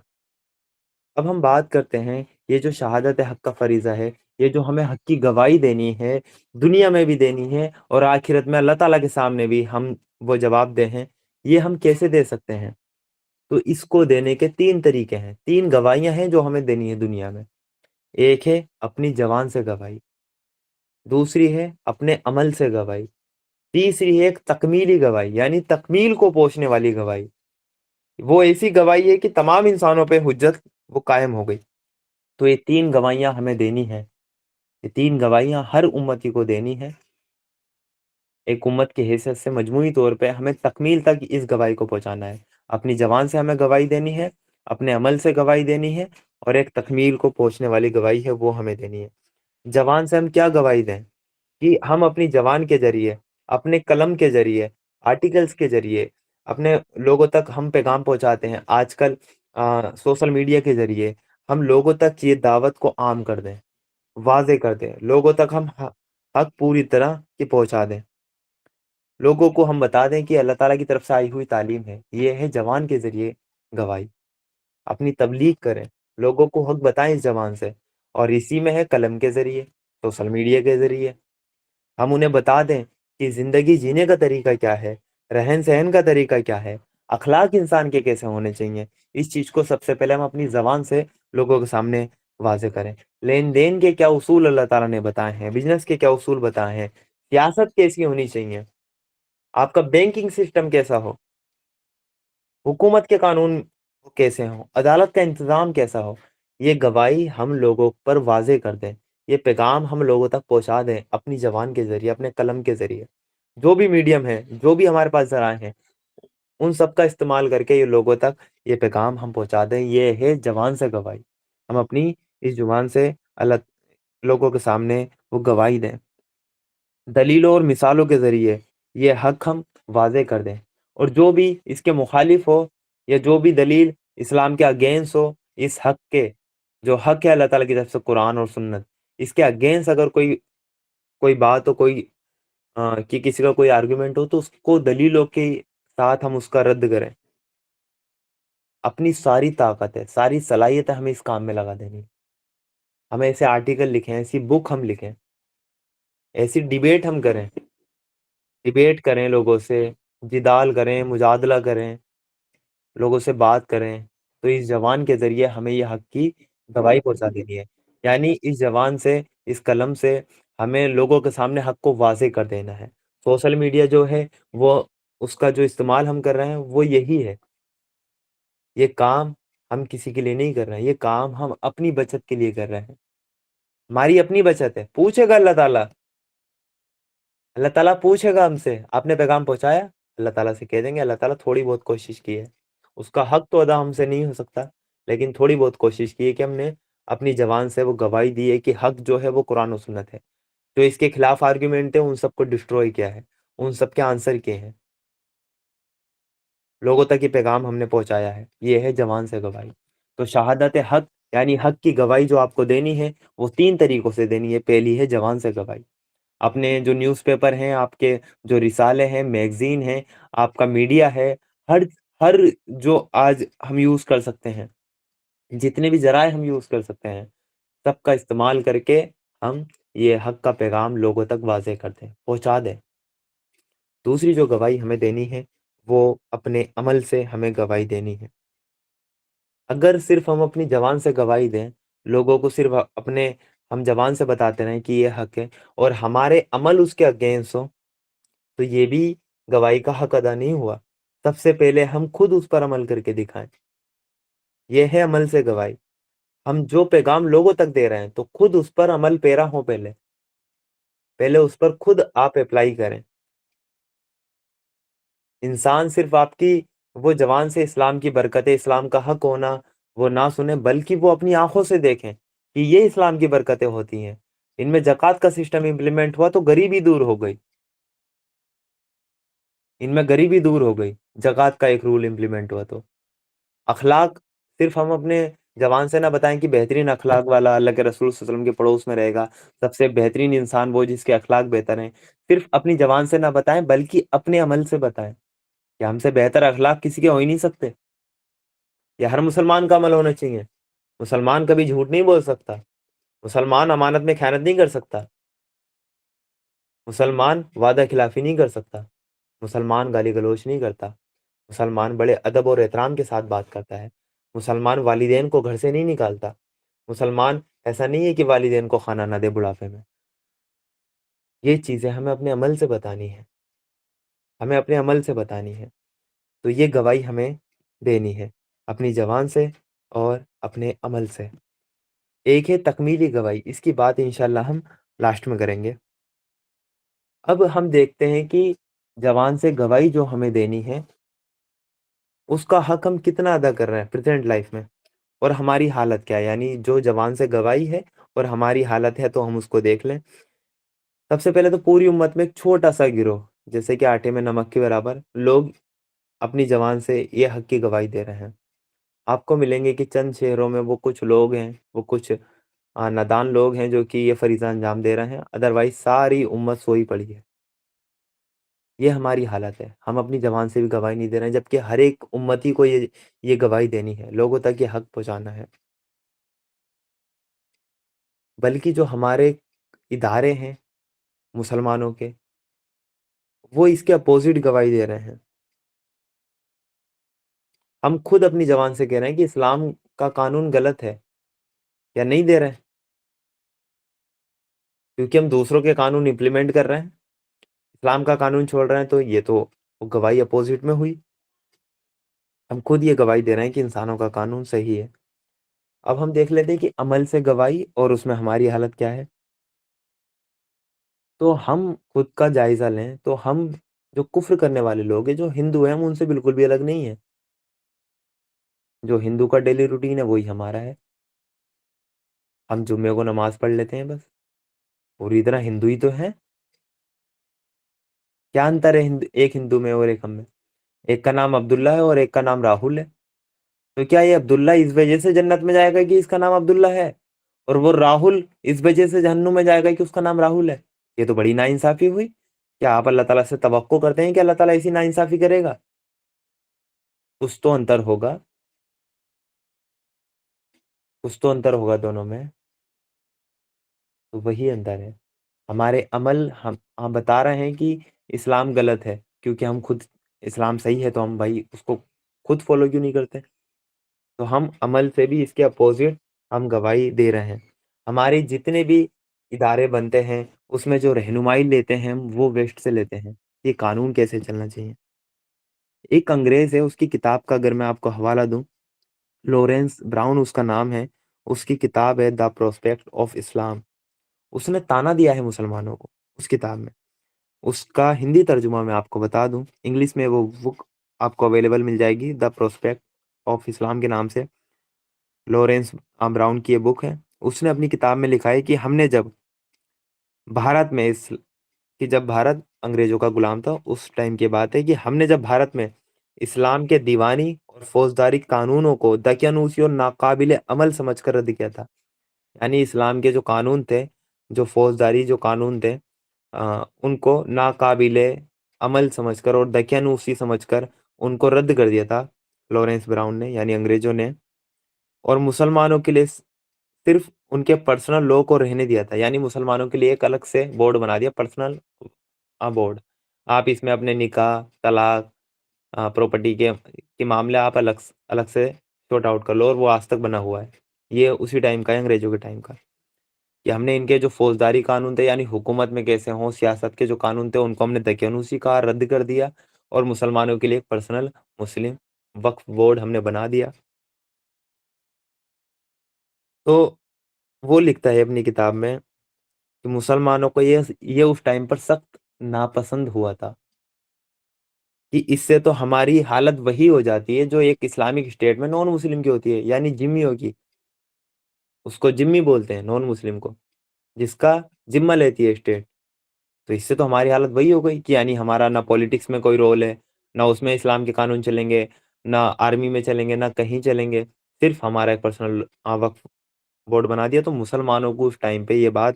Speaker 2: اب ہم بات کرتے ہیں یہ جو شہادت حق کا فریضہ ہے، یہ جو ہمیں حق کی گواہی دینی ہے، دنیا میں بھی دینی ہے اور آخرت میں اللہ تعالیٰ کے سامنے بھی ہم وہ جواب دیں ہیں، یہ ہم کیسے دے سکتے ہیں؟ تو اس کو دینے کے تین طریقے ہیں، تین گواہیاں ہیں جو ہمیں دینی ہے دنیا میں۔ ایک ہے اپنی زبان سے گواہی، دوسری ہے اپنے عمل سے گواہی، تیسری ہے ایک تکمیلی گواہی، یعنی تکمیل کو پہنچنے والی گواہی، وہ ایسی گواہی ہے کہ تمام انسانوں پہ حجت وہ قائم ہو گئی۔ تو یہ تین گواہیاں ہمیں دینی ہیں، یہ تین گواہیاں ہر امتی کو دینی ہے، ایک امت کی حیثیت سے مجموعی طور پہ ہمیں تکمیل تک اس گواہی کو پہنچانا ہے، اپنی زبان سے ہمیں گواہی دینی ہے، اپنے عمل سے گواہی دینی ہے، اور ایک تکمیل کو پہنچنے والی گواہی ہے وہ ہمیں دینی ہے۔ زبان سے ہم کیا گواہی دیں؟ کہ ہم اپنی زبان کے ذریعے، اپنے قلم کے ذریعے، آرٹیکلز کے ذریعے اپنے لوگوں تک ہم پیغام پہنچاتے ہیں، آج کل سوشل میڈیا کے ذریعے ہم لوگوں تک یہ دعوت کو عام کر دیں، واضح کر دیں، لوگوں تک ہم حق پوری طرح کی پہنچا دیں، لوگوں کو ہم بتا دیں کہ اللہ تعالیٰ کی طرف سے آئی ہوئی تعلیم ہے، یہ ہے زبان کے ذریعے گواہی، اپنی تبلیغ کریں، لوگوں کو حق بتائیں اس زبان سے، اور اسی میں ہے قلم کے ذریعے، سوشل میڈیا کے ذریعے ہم انہیں بتا دیں کہ زندگی جینے کا طریقہ کیا ہے، رہن سہن کا طریقہ کیا ہے، اخلاق انسان کے کیسے ہونے چاہیے، اس چیز کو سب سے پہلے ہم اپنی زبان سے لوگوں کے سامنے واضح کریں۔ لین دین کے کیا اصول اللہ تعالیٰ نے بتائے ہیں، بزنس کے کیا اصول بتائے ہیں، سیاست کیسی ہونی چاہیے، آپ کا بینکنگ سسٹم کیسا ہو، حکومت کے قانون کیسے ہوں، عدالت کا انتظام کیسا ہو، یہ گواہی ہم لوگوں پر واضح کر دیں، یہ پیغام ہم لوگوں تک پہنچا دیں اپنی زبان کے ذریعے، اپنے قلم کے ذریعے، جو بھی میڈیم ہے، جو بھی ہمارے پاس ذرائع ہیں، ان سب کا استعمال کر کے یہ لوگوں تک یہ پیغام ہم پہنچا دیں، یہ ہے زبان سے گواہی، ہم اپنی اس زبان سے اللہ لوگوں کے سامنے وہ گواہی دیں، دلیلوں اور مثالوں کے ذریعے یہ حق ہم واضح کر دیں، اور جو بھی اس کے مخالف ہو یا جو بھی دلیل اسلام کے اگینسٹ ہو، اس حق کے جو حق ہے اللہ تعالیٰ کی طرف سے قرآن اور سنت، اس کے اگینسٹ اگر کوئی بات ہو، کہ کسی کا کوئی آرگومنٹ ہو، تو اس کو دلیلوں کے ساتھ ہم اس کا رد کریں، اپنی ساری طاقت ہے، ساری صلاحیت ہے ہمیں اس کام میں لگا دینی، ہمیں ایسے آرٹیکل لکھیں، ایسی بک ہم لکھیں، ایسی ڈیبیٹ ہم کریں، ڈیبیٹ کریں، لوگوں سے جدال کریں، مجادلہ کریں، لوگوں سے بات کریں، تو اس زبان کے ذریعے ہمیں یہ حق کی گواہی پہنچا دینی ہے، یعنی اس زبان سے، اس قلم سے ہمیں لوگوں کے سامنے حق کو واضح کر دینا ہے۔ سوشل میڈیا جو ہے وہ اس کا جو استعمال ہم کر رہے ہیں وہ یہی ہے. یہ کام ہم کسی کے لیے نہیں کر رہے ہیں، یہ کام ہم اپنی بچت کے لیے کر رہے ہیں. ہماری اپنی بچت ہے. پوچھے گا اللہ تعالیٰ، اللہ تعالیٰ پوچھے گا ہم سے آپ نے پیغام پہنچایا؟ اللہ تعالیٰ سے کہہ دیں گے اللہ تعالیٰ تھوڑی بہت کوشش کی ہے. اس کا حق تو ادا ہم سے نہیں ہو سکتا، لیکن تھوڑی بہت کوشش کی ہے کہ ہم نے اپنی زبان سے وہ گواہی دی ہے کہ حق جو ہے وہ قرآن و سنت ہے. جو اس کے خلاف آرگیومنٹ ہے ان سب کو ڈسٹروئے کیا ہے، ان سب کے آنسر کیے ہیں، لوگوں تک یہ پیغام ہم نے پہنچایا ہے. یہ ہے زبان سے گواہی. تو شہادت حق یعنی حق کی گواہی جو آپ کو دینی ہے وہ 3 طریقوں سے دینی ہے. پہلی ہے زبان سے گواہی. اپنے جو نیوز پیپر ہیں، آپ کے جو رسالے ہیں، میگزین ہیں، آپ کا میڈیا ہے، ہر ہر جو آج ہم یوز کر سکتے ہیں، جتنے بھی ذرائع ہم یوز کر سکتے ہیں، سب کا استعمال کر کے ہم یہ حق کا پیغام لوگوں تک واضح کر دیں، پہنچا دیں. دوسری جو گواہی ہمیں دینی ہے وہ اپنے عمل سے ہمیں گواہی دینی ہے. اگر صرف ہم اپنی زبان سے گواہی دیں، لوگوں کو صرف ہم زبان سے بتاتے رہیں کہ یہ حق ہے اور ہمارے عمل اس کے اگینسٹ ہوں، تو یہ بھی گواہی کا حق ادا نہیں ہوا. سب سے پہلے ہم خود اس پر عمل کر کے دکھائیں. یہ ہے عمل سے گواہی. ہم جو پیغام لوگوں تک دے رہے ہیں تو خود اس پر عمل پیرا ہوں. پہلے اس پر خود آپ اپلائی کریں. انسان صرف آپ کی وہ زبان سے اسلام کی برکتیں، اسلام کا حق ہونا وہ نہ سنیں، بلکہ وہ اپنی آنکھوں سے دیکھیں کہ یہ اسلام کی برکتیں ہوتی ہیں. ان میں زکوٰۃ کا سسٹم امپلیمنٹ ہوا تو غریبی دور ہو گئی. ان میں غریبی دور ہو گئی. زکوٰۃ کا ایک رول امپلیمنٹ ہوا تو اخلاق صرف ہم اپنے زبان سے نہ بتائیں کہ بہترین اخلاق والا اللہ کے رسول صلی اللہ علیہ وسلم کے پڑوس میں رہے گا، سب سے بہترین انسان وہ جس کے اخلاق بہتر ہیں. صرف اپنی زبان سے نہ بتائیں بلکہ اپنے عمل سے بتائیں کہ ہم سے بہتر اخلاق کسی کے ہو ہی نہیں سکتے. یہ ہر مسلمان کا عمل ہونا چاہیے. مسلمان کبھی جھوٹ نہیں بول سکتا، مسلمان امانت میں خیانت نہیں کر سکتا، مسلمان وعدہ خلافی نہیں کر سکتا، مسلمان گالی گلوچ نہیں کرتا، مسلمان بڑے ادب اور احترام کے ساتھ بات کرتا ہے، مسلمان والدین کو گھر سے نہیں نکالتا، مسلمان ایسا نہیں ہے کہ والدین کو کھانا نہ دے بڑھاپے میں. یہ چیزیں ہمیں اپنے عمل سے بتانی ہے، ہمیں اپنے عمل سے بتانی ہے. تو یہ گواہی ہمیں دینی ہے اپنی زبان سے اور اپنے عمل سے. ایک ہے تکمیلی گواہی، اس کی بات انشاءاللہ ہم لاسٹ میں کریں گے. اب ہم دیکھتے ہیں کہ زبان سے گواہی جو ہمیں دینی ہے اس کا حق ہم کتنا ادا کر رہے ہیں پریزنٹ لائف میں، اور ہماری حالت کیا ہے. یعنی جو زبان سے گواہی ہے اور ہماری حالت ہے تو ہم اس کو دیکھ لیں. سب سے پہلے تو پوری امت میں ایک چھوٹا سا گروہ، جیسے کہ آٹے میں نمک کے برابر لوگ اپنی زبان سے یہ حق کی گواہی دے رہے ہیں. آپ کو ملیں گے کہ چند شہروں میں وہ کچھ لوگ ہیں، وہ کچھ نادان لوگ ہیں جو کہ یہ فریضہ انجام دے رہے ہیں، ادروائز ساری امت سوئی پڑی ہے. یہ ہماری حالت ہے. ہم اپنی زبان سے بھی گواہی نہیں دے رہے ہیں، جبکہ ہر ایک امتی کو یہ گواہی دینی ہے، لوگوں تک یہ حق پہنچانا ہے. بلکہ جو ہمارے ادارے ہیں مسلمانوں کے، وہ اس کے اپوزٹ گواہی دے رہے ہیں. ہم خود اپنی زبان سے کہہ رہے ہیں کہ اسلام کا قانون غلط ہے، یا نہیں دے رہے ہیں، کیونکہ ہم دوسروں کے قانون امپلیمنٹ کر رہے ہیں، اسلام کا قانون چھوڑ رہے ہیں. تو یہ تو گواہی اپوزٹ میں ہوئی. ہم خود یہ گواہی دے رہے ہیں کہ انسانوں کا قانون صحیح ہے. اب ہم دیکھ لیتے ہیں کہ عمل سے گواہی اور اس میں ہماری حالت کیا ہے. تو ہم خود کا جائزہ لیں تو ہم جو کفر کرنے والے لوگ ہیں، جو ہندو ہیں، ہم ان سے بالکل بھی الگ نہیں ہیں. جو ہندو کا ڈیلی روٹین ہے وہی ہمارا ہے. ہم جمعے کو نماز پڑھ لیتے ہیں بس، پوری طرح ہندو ہی تو ہیں. کیا انتر ہے ایک ہندو میں اور ایک ہم میں؟ ایک کا نام عبداللہ ہے اور ایک کا نام راہل ہے. تو کیا یہ عبداللہ اس وجہ سے جنت میں جائے گا کہ اس کا نام عبداللہ ہے، اور وہ راہل اس وجہ سے جہنم میں جائے گا کہ اس کا نام راہل ہے؟ یہ تو بڑی ناانصافی ہوئی. کیا آپ اللہ تعالیٰ سے توقع کرتے ہیں کہ اللہ تعالیٰ ایسی ناانصافی کرے گا؟ کچھ تو انتر ہوگا، کچھ تو انتر ہوگا دونوں میں. تو وہی انتر ہے. ہمارے عمل ہم بتا رہے ہیں کہ اسلام غلط ہے، کیونکہ ہم خود اسلام صحیح ہے تو ہم بھائی اس کو خود فالو کیوں نہیں کرتے. تو ہم عمل سے بھی اس کے اپوزٹ ہم گواہی دے رہے ہیں. ہمارے جتنے بھی ادارے بنتے ہیں اس میں جو رہنمائی لیتے ہیں وہ ویسٹ سے لیتے ہیں. یہ قانون کیسے چلنا چاہیے، ایک انگریز ہے، اس کی کتاب کا اگر میں آپ کو حوالہ دوں، لورنس براؤن اس کا نام ہے، اس کی کتاب ہے دا پروسپیکٹ آف اسلام۔ اس نے تانا دیا ہے مسلمانوں کو اس کتاب میں۔ اس کا ہندی ترجمہ میں آپ کو بتا دوں، انگلش میں وہ بک آپ کو اویلیبل مل جائے گی، دا پروسپیکٹ آف اسلام کے نام سے، لورنس براؤن کی یہ بک ہے۔ اس نے اپنی کتاب میں لکھا ہے کہ ہم نے جب بھارت میں کہ جب بھارت انگریزوں کا غلام تھا، اس ٹائم کی بات ہے کہ ہم نے جب بھارت میں اسلام کے دیوانی اور فوجداری قانونوں کو دقیانوسی اور ناقابل عمل سمجھ کر رد کیا تھا۔ یعنی اسلام کے جو قانون تھے، جو فوجداری جو قانون تھے، ان کو ناقابل عمل سمجھ کر اور دقیانوسی سمجھ کر ان کو رد کر دیا تھا لورنس براؤن نے، یعنی انگریزوں نے، اور مسلمانوں کے لیے صرف ان کے پرسنل لو کو رہنے دیا تھا۔ یعنی مسلمانوں کے لیے ایک الگ سے بورڈ بنا دیا، پرسنل بورڈ، آپ اس میں اپنے نکاح، طلاق، پراپرٹی کے معاملے آپ الگ سے سورٹ آؤٹ کر لو، اور وہ آج تک بنا ہوا ہے۔ یہ اسی ٹائم کا ہے، انگریزوں کے ٹائم کا، کہ ہم نے ان کے جو فوجداری قانون تھے، یعنی حکومت میں کیسے ہوں، سیاست کے جو قانون تھے، ان کو ہم نے دقیانوسی کا رد کر دیا، اور مسلمانوں کے لیے ایک پرسنل مسلم وقف بورڈ ہم نے بنا دیا۔ تو وہ لکھتا ہے اپنی کتاب میں کہ مسلمانوں کو یہ اس ٹائم پر سخت ناپسند ہوا تھا، کہ اس سے تو ہماری حالت وہی ہو جاتی ہے جو ایک اسلامک اسٹیٹ میں نان مسلم کی ہوتی ہے، یعنی ذمیوں کی۔ اس کو ذمی بولتے ہیں نان مسلم کو، جس کا ذمہ لیتی ہے اسٹیٹ۔ تو اس سے تو ہماری حالت وہی ہو گئی کہ یعنی ہمارا نہ پولیٹکس میں کوئی رول ہے، نہ اس میں اسلام کے قانون چلیں گے، نہ آرمی میں چلیں گے، نہ کہیں چلیں گے، صرف ہمارا ایک پرسنل وقف بورڈ بنا دیا۔ تو مسلمانوں کو اس ٹائم پہ یہ بات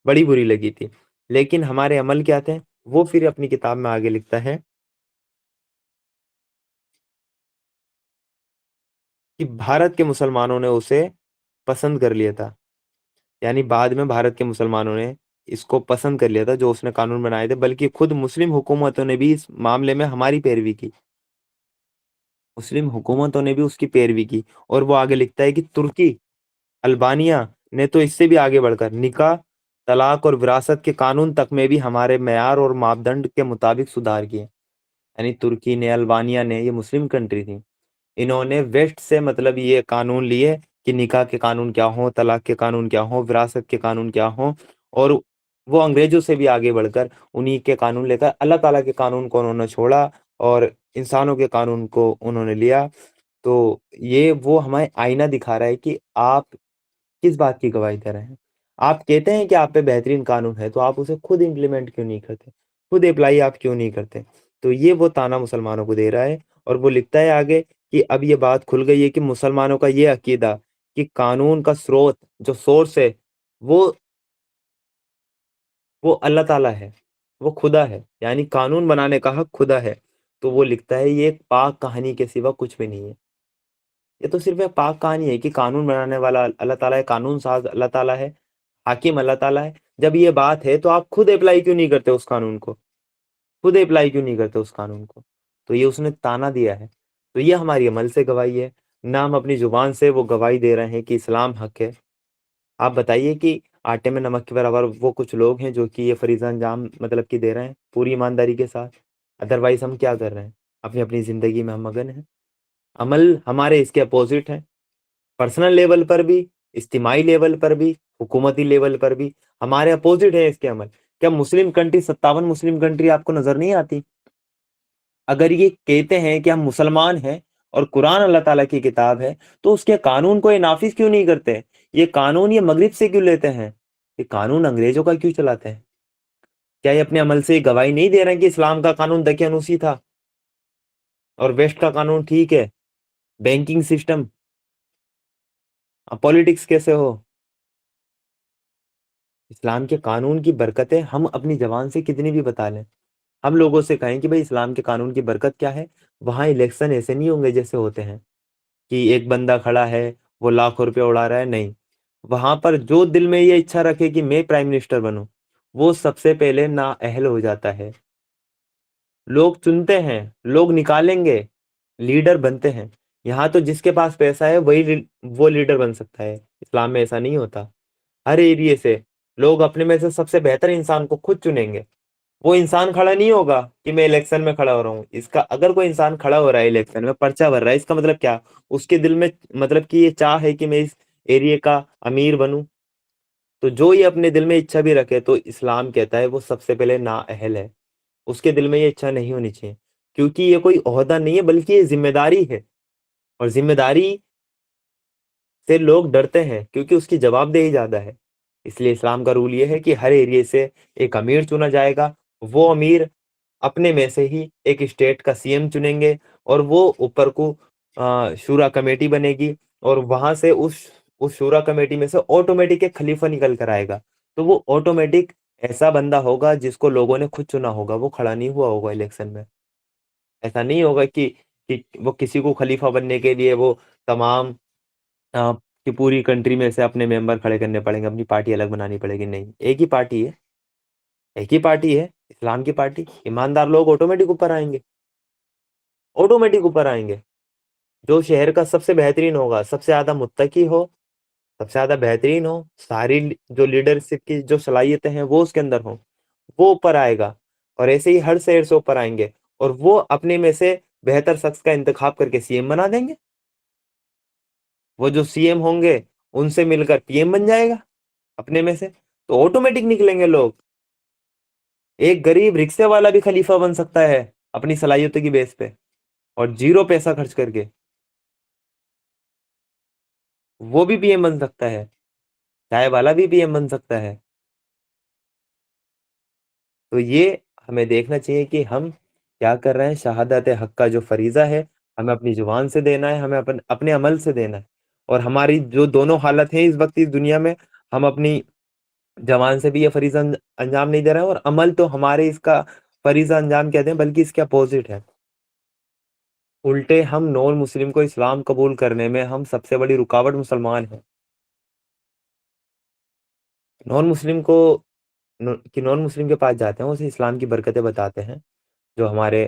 Speaker 2: بڑی بری لگی تھی، لیکن ہمارے عمل کیا تھے؟ وہ پھر اپنی کتاب میں آگے لکھتا ہے کہ بھارت کے مسلمانوں نے اسے پسند کر لیا تھا، یعنی بعد میں بھارت کے مسلمانوں نے اس کو پسند کر لیا تھا جو اس نے قانون بنائے تھے، بلکہ خود مسلم حکومتوں نے بھی اس معاملے میں ہماری پیروی کی، مسلم حکومتوں نے بھی اس کی پیروی کی۔ اور وہ آگے لکھتا ہے کہ ترکی، البانیہ نے تو اس سے بھی آگے بڑھ کر نکاح، طلاق اور وراثت کے قانون تک میں بھی ہمارے معیار اور ماپدنڈ کے مطابق سدھار کیے۔ یعنی ترکی نے، البانیہ نے، یہ مسلم کنٹری تھی، انہوں نے ویسٹ سے مطلب یہ قانون لیے کہ نکاح کے قانون کیا ہوں، طلاق کے قانون کیا ہوں، وراثت کے قانون کیا ہوں، اور وہ انگریزوں سے بھی آگے بڑھ کر انہی کے قانون لے کر اللہ تعالیٰ کے قانون کو انہوں نے چھوڑا اور انسانوں کے قانون کو انہوں نے لیا۔ تو یہ وہ ہمیں آئینہ دکھا رہا ہے کہ آپ کس بات کی گواہی دے رہے ہیں۔ آپ کہتے ہیں کہ آپ پہ بہترین قانون ہے، تو آپ اسے خود امپلیمنٹ کیوں نہیں کرتے، خود اپلائی آپ کیوں نہیں کرتے؟ تو یہ وہ تانا مسلمانوں کو دے رہا ہے، اور وہ لکھتا ہے آگے کہ اب یہ بات کھل گئی ہے کہ مسلمانوں کا یہ عقیدہ کہ قانون کا سروت، جو سورس ہے، وہ اللہ تعالیٰ ہے، وہ خدا ہے، یعنی قانون بنانے کا حق خدا ہے۔ تو وہ لکھتا ہے یہ ایک پاک کہانی کے سوا کچھ بھی نہیں ہے، یہ تو صرف ایک پاک کہانی ہے کہ قانون بنانے والا اللہ تعالیٰ ہے، قانون ساز اللہ تعالیٰ ہے، حاکم اللہ تعالیٰ ہے۔ جب یہ بات ہے تو آپ خود اپلائی کیوں نہیں کرتے اس قانون کو، خود اپلائی کیوں نہیں کرتے اس قانون کو؟ تو یہ اس نے تانا دیا ہے۔ تو یہ ہماری عمل سے گواہی ہے، نہ ہم اپنی زبان سے وہ گواہی دے رہے ہیں کہ اسلام حق ہے۔ آپ بتائیے کہ آٹے میں نمک کے برابر وہ کچھ لوگ ہیں جو کہ یہ فریضہ انجام مطلب کہ دے رہے ہیں پوری ایمانداری کے ساتھ، ادروائز ہم کیا کر رہے ہیں؟ اپنی اپنی زندگی میں ہم مگن ہیں، عمل ہمارے اس کے اپوزٹ ہیں، پرسنل لیول پر بھی، اجتماعی لیول پر بھی، حکومتی لیول پر بھی ہمارے اپوزٹ ہے اس کے عمل۔ کیا مسلم کنٹری، 57 مسلم کنٹری آپ کو نظر نہیں آتی؟ اگر یہ کہتے ہیں کہ ہم مسلمان ہیں اور قرآن اللہ تعالیٰ کی کتاب ہے، تو اس کے قانون کو یہ نافذ کیوں نہیں کرتے؟ یہ قانون یہ مغرب سے کیوں لیتے ہیں؟ یہ قانون انگریزوں کا کیوں چلاتے ہیں؟ کیا یہ اپنے عمل سے یہ گواہی نہیں دے رہے ہیں کہ اسلام کا قانون دقیانوسی تھا اور ویسٹ کا قانون ٹھیک ہے؟ بینکنگ سسٹم، پولیٹکس کیسے ہو؟ اسلام کے قانون کی برکتیں ہم اپنی زبان سے کتنی بھی بتا لیں، ہم لوگوں سے کہیں کہ بھئی اسلام کے قانون کی برکت کیا ہے، وہاں الیکشن ایسے نہیں ہوں گے جیسے ہوتے ہیں کہ ایک بندہ کھڑا ہے وہ لاکھوں روپے اڑا رہا ہے، نہیں، وہاں پر جو دل میں یہ اچھا رکھے کہ میں پرائم منسٹر بنوں، وہ سب سے پہلے نااہل ہو جاتا ہے۔ لوگ چنتے ہیں، لوگ نکالیں گے، لیڈر بنتے ہیں۔ یہاں تو جس کے پاس پیسہ ہے وہ لیڈر بن سکتا ہے، اسلام میں ایسا نہیں ہوتا۔ ہر ایریے سے لوگ اپنے میں سے سب سے بہتر انسان کو خود چنیں گے، وہ انسان کھڑا نہیں ہوگا کہ میں الیکشن میں کھڑا ہو رہا ہوں. اس کا اگر کوئی انسان کھڑا ہو رہا ہے الیکشن میں پرچہ بھر رہا ہے، اس کا مطلب کیا؟ اس کے دل میں مطلب کہ یہ چاہ ہے کہ میں اس ایریے کا امیر بنوں. تو جو یہ اپنے دل میں اچھا بھی رکھے تو اسلام کہتا ہے وہ سب سے پہلے نااہل ہے. اس کے دل میں یہ اچھا نہیں ہونی چاہیے، کیونکہ یہ کوئی عہدہ نہیں ہے بلکہ یہ ذمہ داری ہے. اور ذمہ داری سے لوگ ڈرتے ہیں کیونکہ اس کی جواب دہی زیادہ ہے. اس لیے اسلام کا رول یہ ہے کہ ہر ایریے سے ایک امیر چنا جائے گا. وہ امیر اپنے میں سے ہی ایک اسٹیٹ کا سی ایم چنیں گے، اور وہ اوپر کو شورا کمیٹی بنے گی، اور وہاں سے اس شورا کمیٹی میں سے آٹومیٹک ایک خلیفہ نکل کر آئے گا. تو وہ آٹومیٹک ایسا بندہ ہوگا جس کو لوگوں نے خود چنا ہوگا، وہ کھڑا نہیں ہوا ہوگا الیکشن میں. ایسا نہیں ہوگا کہ وہ کسی کو خلیفہ بننے کے لیے وہ تمام کہ پوری کنٹری میں سے اپنے ممبر کھڑے کرنے پڑیں گے، اپنی پارٹی الگ بنانی پڑے گی. نہیں، ایک ہی پارٹی ہے، ایک ہی پارٹی ہے، اسلام کی پارٹی. ایماندار لوگ آٹومیٹک اوپر آئیں گے، آٹومیٹک اوپر آئیں گے. جو شہر کا سب سے بہترین ہوگا، سب سے زیادہ متقی ہو، سب سے زیادہ بہترین ہو، ساری جو لیڈرشپ کی جو صلاحیتیں ہیں وہ اس کے اندر ہوں، وہ اوپر آئے گا. اور ایسے ہی ہر شہر سے اوپر آئیں گے، اور وہ اپنے میں سے بہتر شخص کا انتخاب کر کے سی ایم بنا دیں گے. وہ جو سی ایم ہوں گے ان سے مل کر پی ایم بن جائے گا اپنے میں سے. تو آٹومیٹک نکلیں گے لوگ. ایک غریب رکشے والا بھی خلیفہ بن سکتا ہے اپنی صلاحیتوں کی بیس پہ، اور زیرو پیسہ خرچ کر کے وہ بھی پی ایم بن سکتا ہے. چائے والا بھی پی ایم بن سکتا ہے. تو یہ ہمیں دیکھنا چاہیے کہ ہم کیا کر رہے ہیں. شہادت حق کا جو فریضہ ہے ہمیں اپنی زبان سے دینا ہے، ہمیں اپنے عمل سے دینا ہے. اور ہماری جو دونوں حالت ہیں اس وقت اس دنیا میں، ہم اپنی زبان سے بھی یہ فریضہ انجام نہیں دے رہے ہیں، اور عمل تو ہمارے اس کا فریضہ انجام کہتے ہیں بلکہ اس کے اپوزٹ ہے. الٹے ہم نان مسلم کو اسلام قبول کرنے میں ہم سب سے بڑی رکاوٹ مسلمان ہیں. نان مسلم کو کہ نان مسلم کے پاس جاتے ہیں، اسے اسلام کی برکتیں بتاتے ہیں. جو ہمارے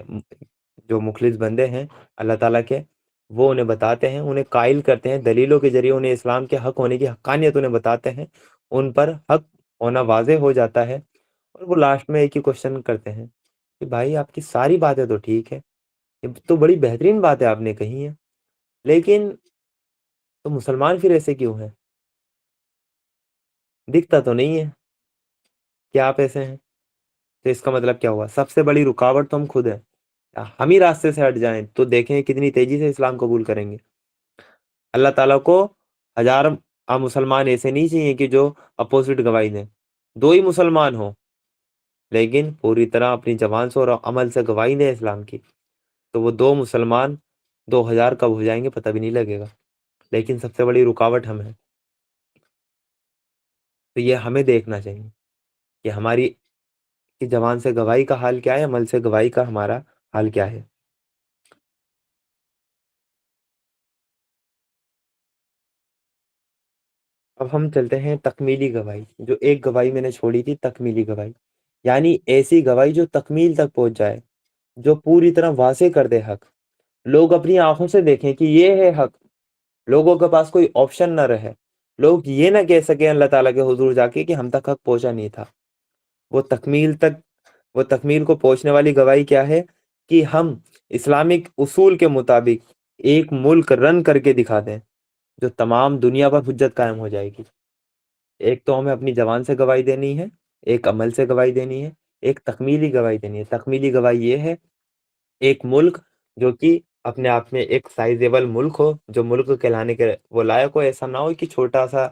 Speaker 2: جو مخلص بندے ہیں اللہ تعالیٰ کے، وہ انہیں بتاتے ہیں، انہیں قائل کرتے ہیں، دلیلوں کے ذریعے انہیں اسلام کے حق ہونے کی حقانیت انہیں بتاتے ہیں. ان پر حق ہونا واضح ہو جاتا ہے، اور وہ لاسٹ میں ایک ہی کوشچن کرتے ہیں کہ بھائی آپ کی ساری باتیں تو ٹھیک ہے، یہ تو بڑی بہترین باتیں آپ نے کہی ہیں، لیکن تو مسلمان پھر ایسے کیوں ہیں؟ دکھتا تو نہیں ہے کہ آپ ایسے ہیں. تو اس کا مطلب کیا ہوا؟ سب سے بڑی رکاوٹ تو ہم خود ہیں. ہم ہی راستے سے ہٹ جائیں تو دیکھیں کتنی تیزی سے اسلام قبول کریں گے. اللہ تعالیٰ کو ہزار مسلمان ایسے نہیں چاہیے کہ جو اپوزٹ گواہی دیں. دو ہی مسلمان ہوں لیکن پوری طرح اپنی زبان سے اور عمل سے گواہی دیں اسلام کی، تو وہ دو مسلمان 2000 کب ہو جائیں گے پتہ بھی نہیں لگے گا. لیکن سب سے بڑی رکاوٹ ہم ہیں. تو یہ ہمیں دیکھنا چاہیے کہ ہماری کی زبان سے گواہی کا حال کیا ہے، عمل سے گواہی کا ہمارا حال کیا ہے. اب ہم چلتے ہیں تکمیلی گواہی. جو ایک گواہی میں نے چھوڑی تھی، تکمیلی گواہی، یعنی ایسی گواہی جو تکمیل تک پہنچ جائے، جو پوری طرح واضح کر دے حق. لوگ اپنی آنکھوں سے دیکھیں کہ یہ ہے حق، لوگوں کے پاس کوئی آپشن نہ رہے. لوگ یہ نہ کہہ سکیں اللہ تعالیٰ کے حضور جا کے کہ ہم تک حق پہنچا نہیں تھا. وہ تکمیل کو پہنچنے والی گواہی کیا ہے؟ کہ ہم اسلامک اصول کے مطابق ایک ملک رن کر کے دکھا دیں جو تمام دنیا پر حجت قائم ہو جائے گی. ایک تو ہمیں اپنی زبان سے گواہی دینی ہے، ایک عمل سے گواہی دینی ہے، ایک تکمیلی گواہی دینی ہے. تکمیلی گواہی یہ ہے ایک ملک جو کہ اپنے آپ میں ایک سائزیبل ملک ہو، جو ملک کہلانے کے وہ لائق ہو. ایسا نہ ہو کہ چھوٹا سا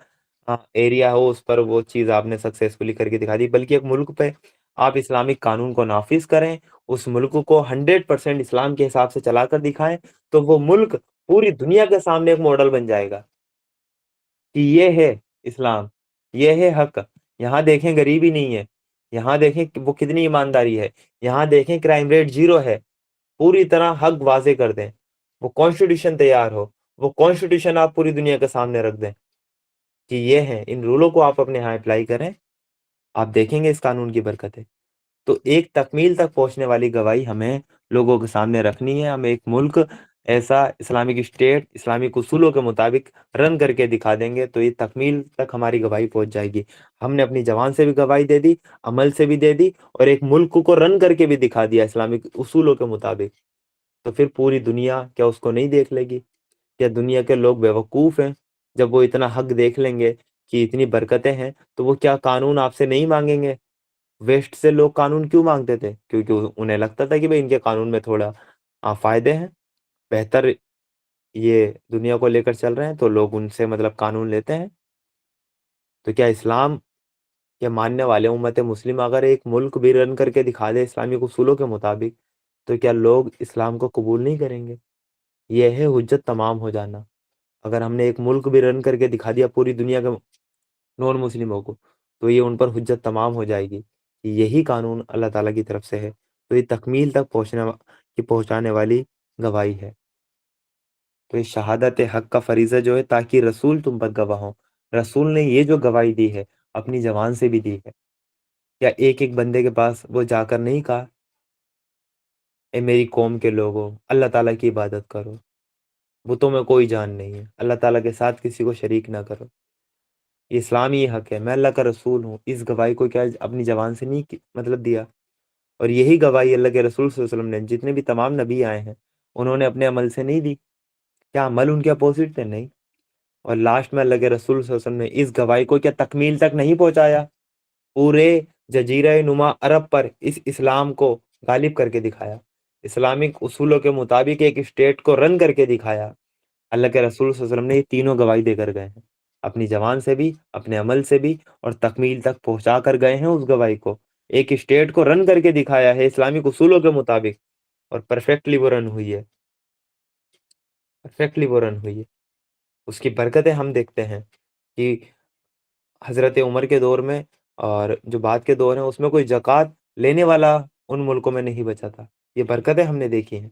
Speaker 2: ایریا ہو اس پر وہ چیز آپ نے سکسیسفلی کر کے دکھا دی، بلکہ ایک ملک پہ آپ اسلامک قانون کو نافذ کریں، اس ملک کو 100% اسلام کے حساب سے چلا کر دکھائیں، تو وہ ملک پوری دنیا کے سامنے ایک ماڈل بن جائے گا کہ یہ ہے اسلام، یہ ہے حق. یہاں دیکھیں غریبی نہیں ہے، یہاں دیکھیں کہ وہ کتنی ایمانداری ہے، یہاں دیکھیں کرائم ریٹ 0 ہے. پوری طرح حق واضح کر دیں، وہ کانسٹیٹیوشن تیار ہو، وہ کانسٹیٹیوشن آپ پوری دنیا کے سامنے رکھ دیں کہ یہ ہیں، ان رولوں کو آپ اپنے ہاں اپلائی کریں، آپ دیکھیں گے اس قانون کی برکتیں. تو ایک تکمیل تک پہنچنے والی گواہی ہمیں لوگوں کے سامنے رکھنی ہے. ہم ایک ملک ایسا اسلامک اسٹیٹ اسلامک اصولوں کے مطابق رن کر کے دکھا دیں گے تو یہ تکمیل تک ہماری گواہی پہنچ جائے گی. ہم نے اپنی زبان سے بھی گواہی دے دی، عمل سے بھی دے دی، اور ایک ملک کو رن کر کے بھی دکھا دیا اسلامک اصولوں کے مطابق. تو پھر پوری دنیا کیا اس کو نہیں دیکھ لے گی؟ کیا دنیا کے لوگ بیوقوف ہیں؟ جب وہ اتنا حق دیکھ لیں گے کہ اتنی برکتیں ہیں تو وہ کیا قانون آپ سے نہیں مانگیں گے؟ ویسٹ سے لوگ قانون کیوں مانگتے تھے؟ کیونکہ انہیں لگتا تھا کہ بھئی ان کے قانون میں تھوڑا فائدے ہیں، بہتر یہ دنیا کو لے کر چل رہے ہیں، تو لوگ ان سے مطلب قانون لیتے ہیں. تو کیا اسلام کے ماننے والے امت مسلم اگر ایک ملک بھی رن کر کے دکھا دے اسلامک اصولوں کے مطابق تو کیا لوگ اسلام کو قبول نہیں کریں گے؟ یہ ہے حجت تمام ہو جانا. اگر ہم نے ایک ملک بھی رن کر کے دکھا دیا پوری دنیا کے نون مسلموں کو تو یہ ان پر حجت تمام ہو جائے گی کہ یہی قانون اللہ تعالیٰ کی طرف سے ہے. تو یہ تکمیل تک پہنچانے والی گواہی ہے. تو یہ شہادت حق کا فریضہ جو ہے تاکہ رسول تم پر گواہ ہوں. رسول نے یہ جو گواہی دی ہے اپنی زبان سے بھی دی ہے. یا ایک ایک بندے کے پاس وہ جا کر نہیں کہا اے میری قوم کے لوگوں اللہ تعالیٰ کی عبادت کرو، بتوں میں کوئی جان نہیں ہے، اللہ تعالیٰ کے ساتھ کسی کو شریک نہ کرو. یہ اسلامی حق ہے، میں اللہ کا رسول ہوں. اس گواہی کو کیا اپنی زبان سے نہیں مطلب دیا؟ اور یہی گواہی اللہ کے رسول صلی اللہ علیہ وسلم نے جتنے بھی تمام نبی آئے ہیں انہوں نے اپنے عمل سے نہیں دی. کیا عمل ان کے اپوزٹ تھے؟ نہیں. اور لاسٹ میں اللہ کے رسول صلی اللہ علیہ وسلم نے اس گواہی کو کیا تکمیل تک نہیں پہنچایا؟ پورے جزیرہ نما عرب پر اس اسلام کو غالب کر کے دکھایا، اسلامک اصولوں کے مطابق ایک اسٹیٹ کو رن کر کے دکھایا. اللہ کے رسول صلی اللہ علیہ وسلم نے یہ تینوں گواہی دے کر گئے ہیں، اپنی زبان سے بھی، اپنے عمل سے بھی، اور تکمیل تک پہنچا کر گئے ہیں اس گواہی کو. ایک اسٹیٹ کو رن کر کے دکھایا ہے اسلامک اصولوں کے مطابق، اور پرفیکٹلی وہ رن ہوئی ہے، پرفیکٹلی وہ رن ہوئی ہے. اس کی برکتیں ہم دیکھتے ہیں کہ حضرت عمر کے دور میں اور جو بعد کے دور ہیں اس میں کوئی زکوٰۃ لینے والا ان ملکوں میں نہیں بچا تھا. یہ برکتیں ہم نے دیکھی ہیں.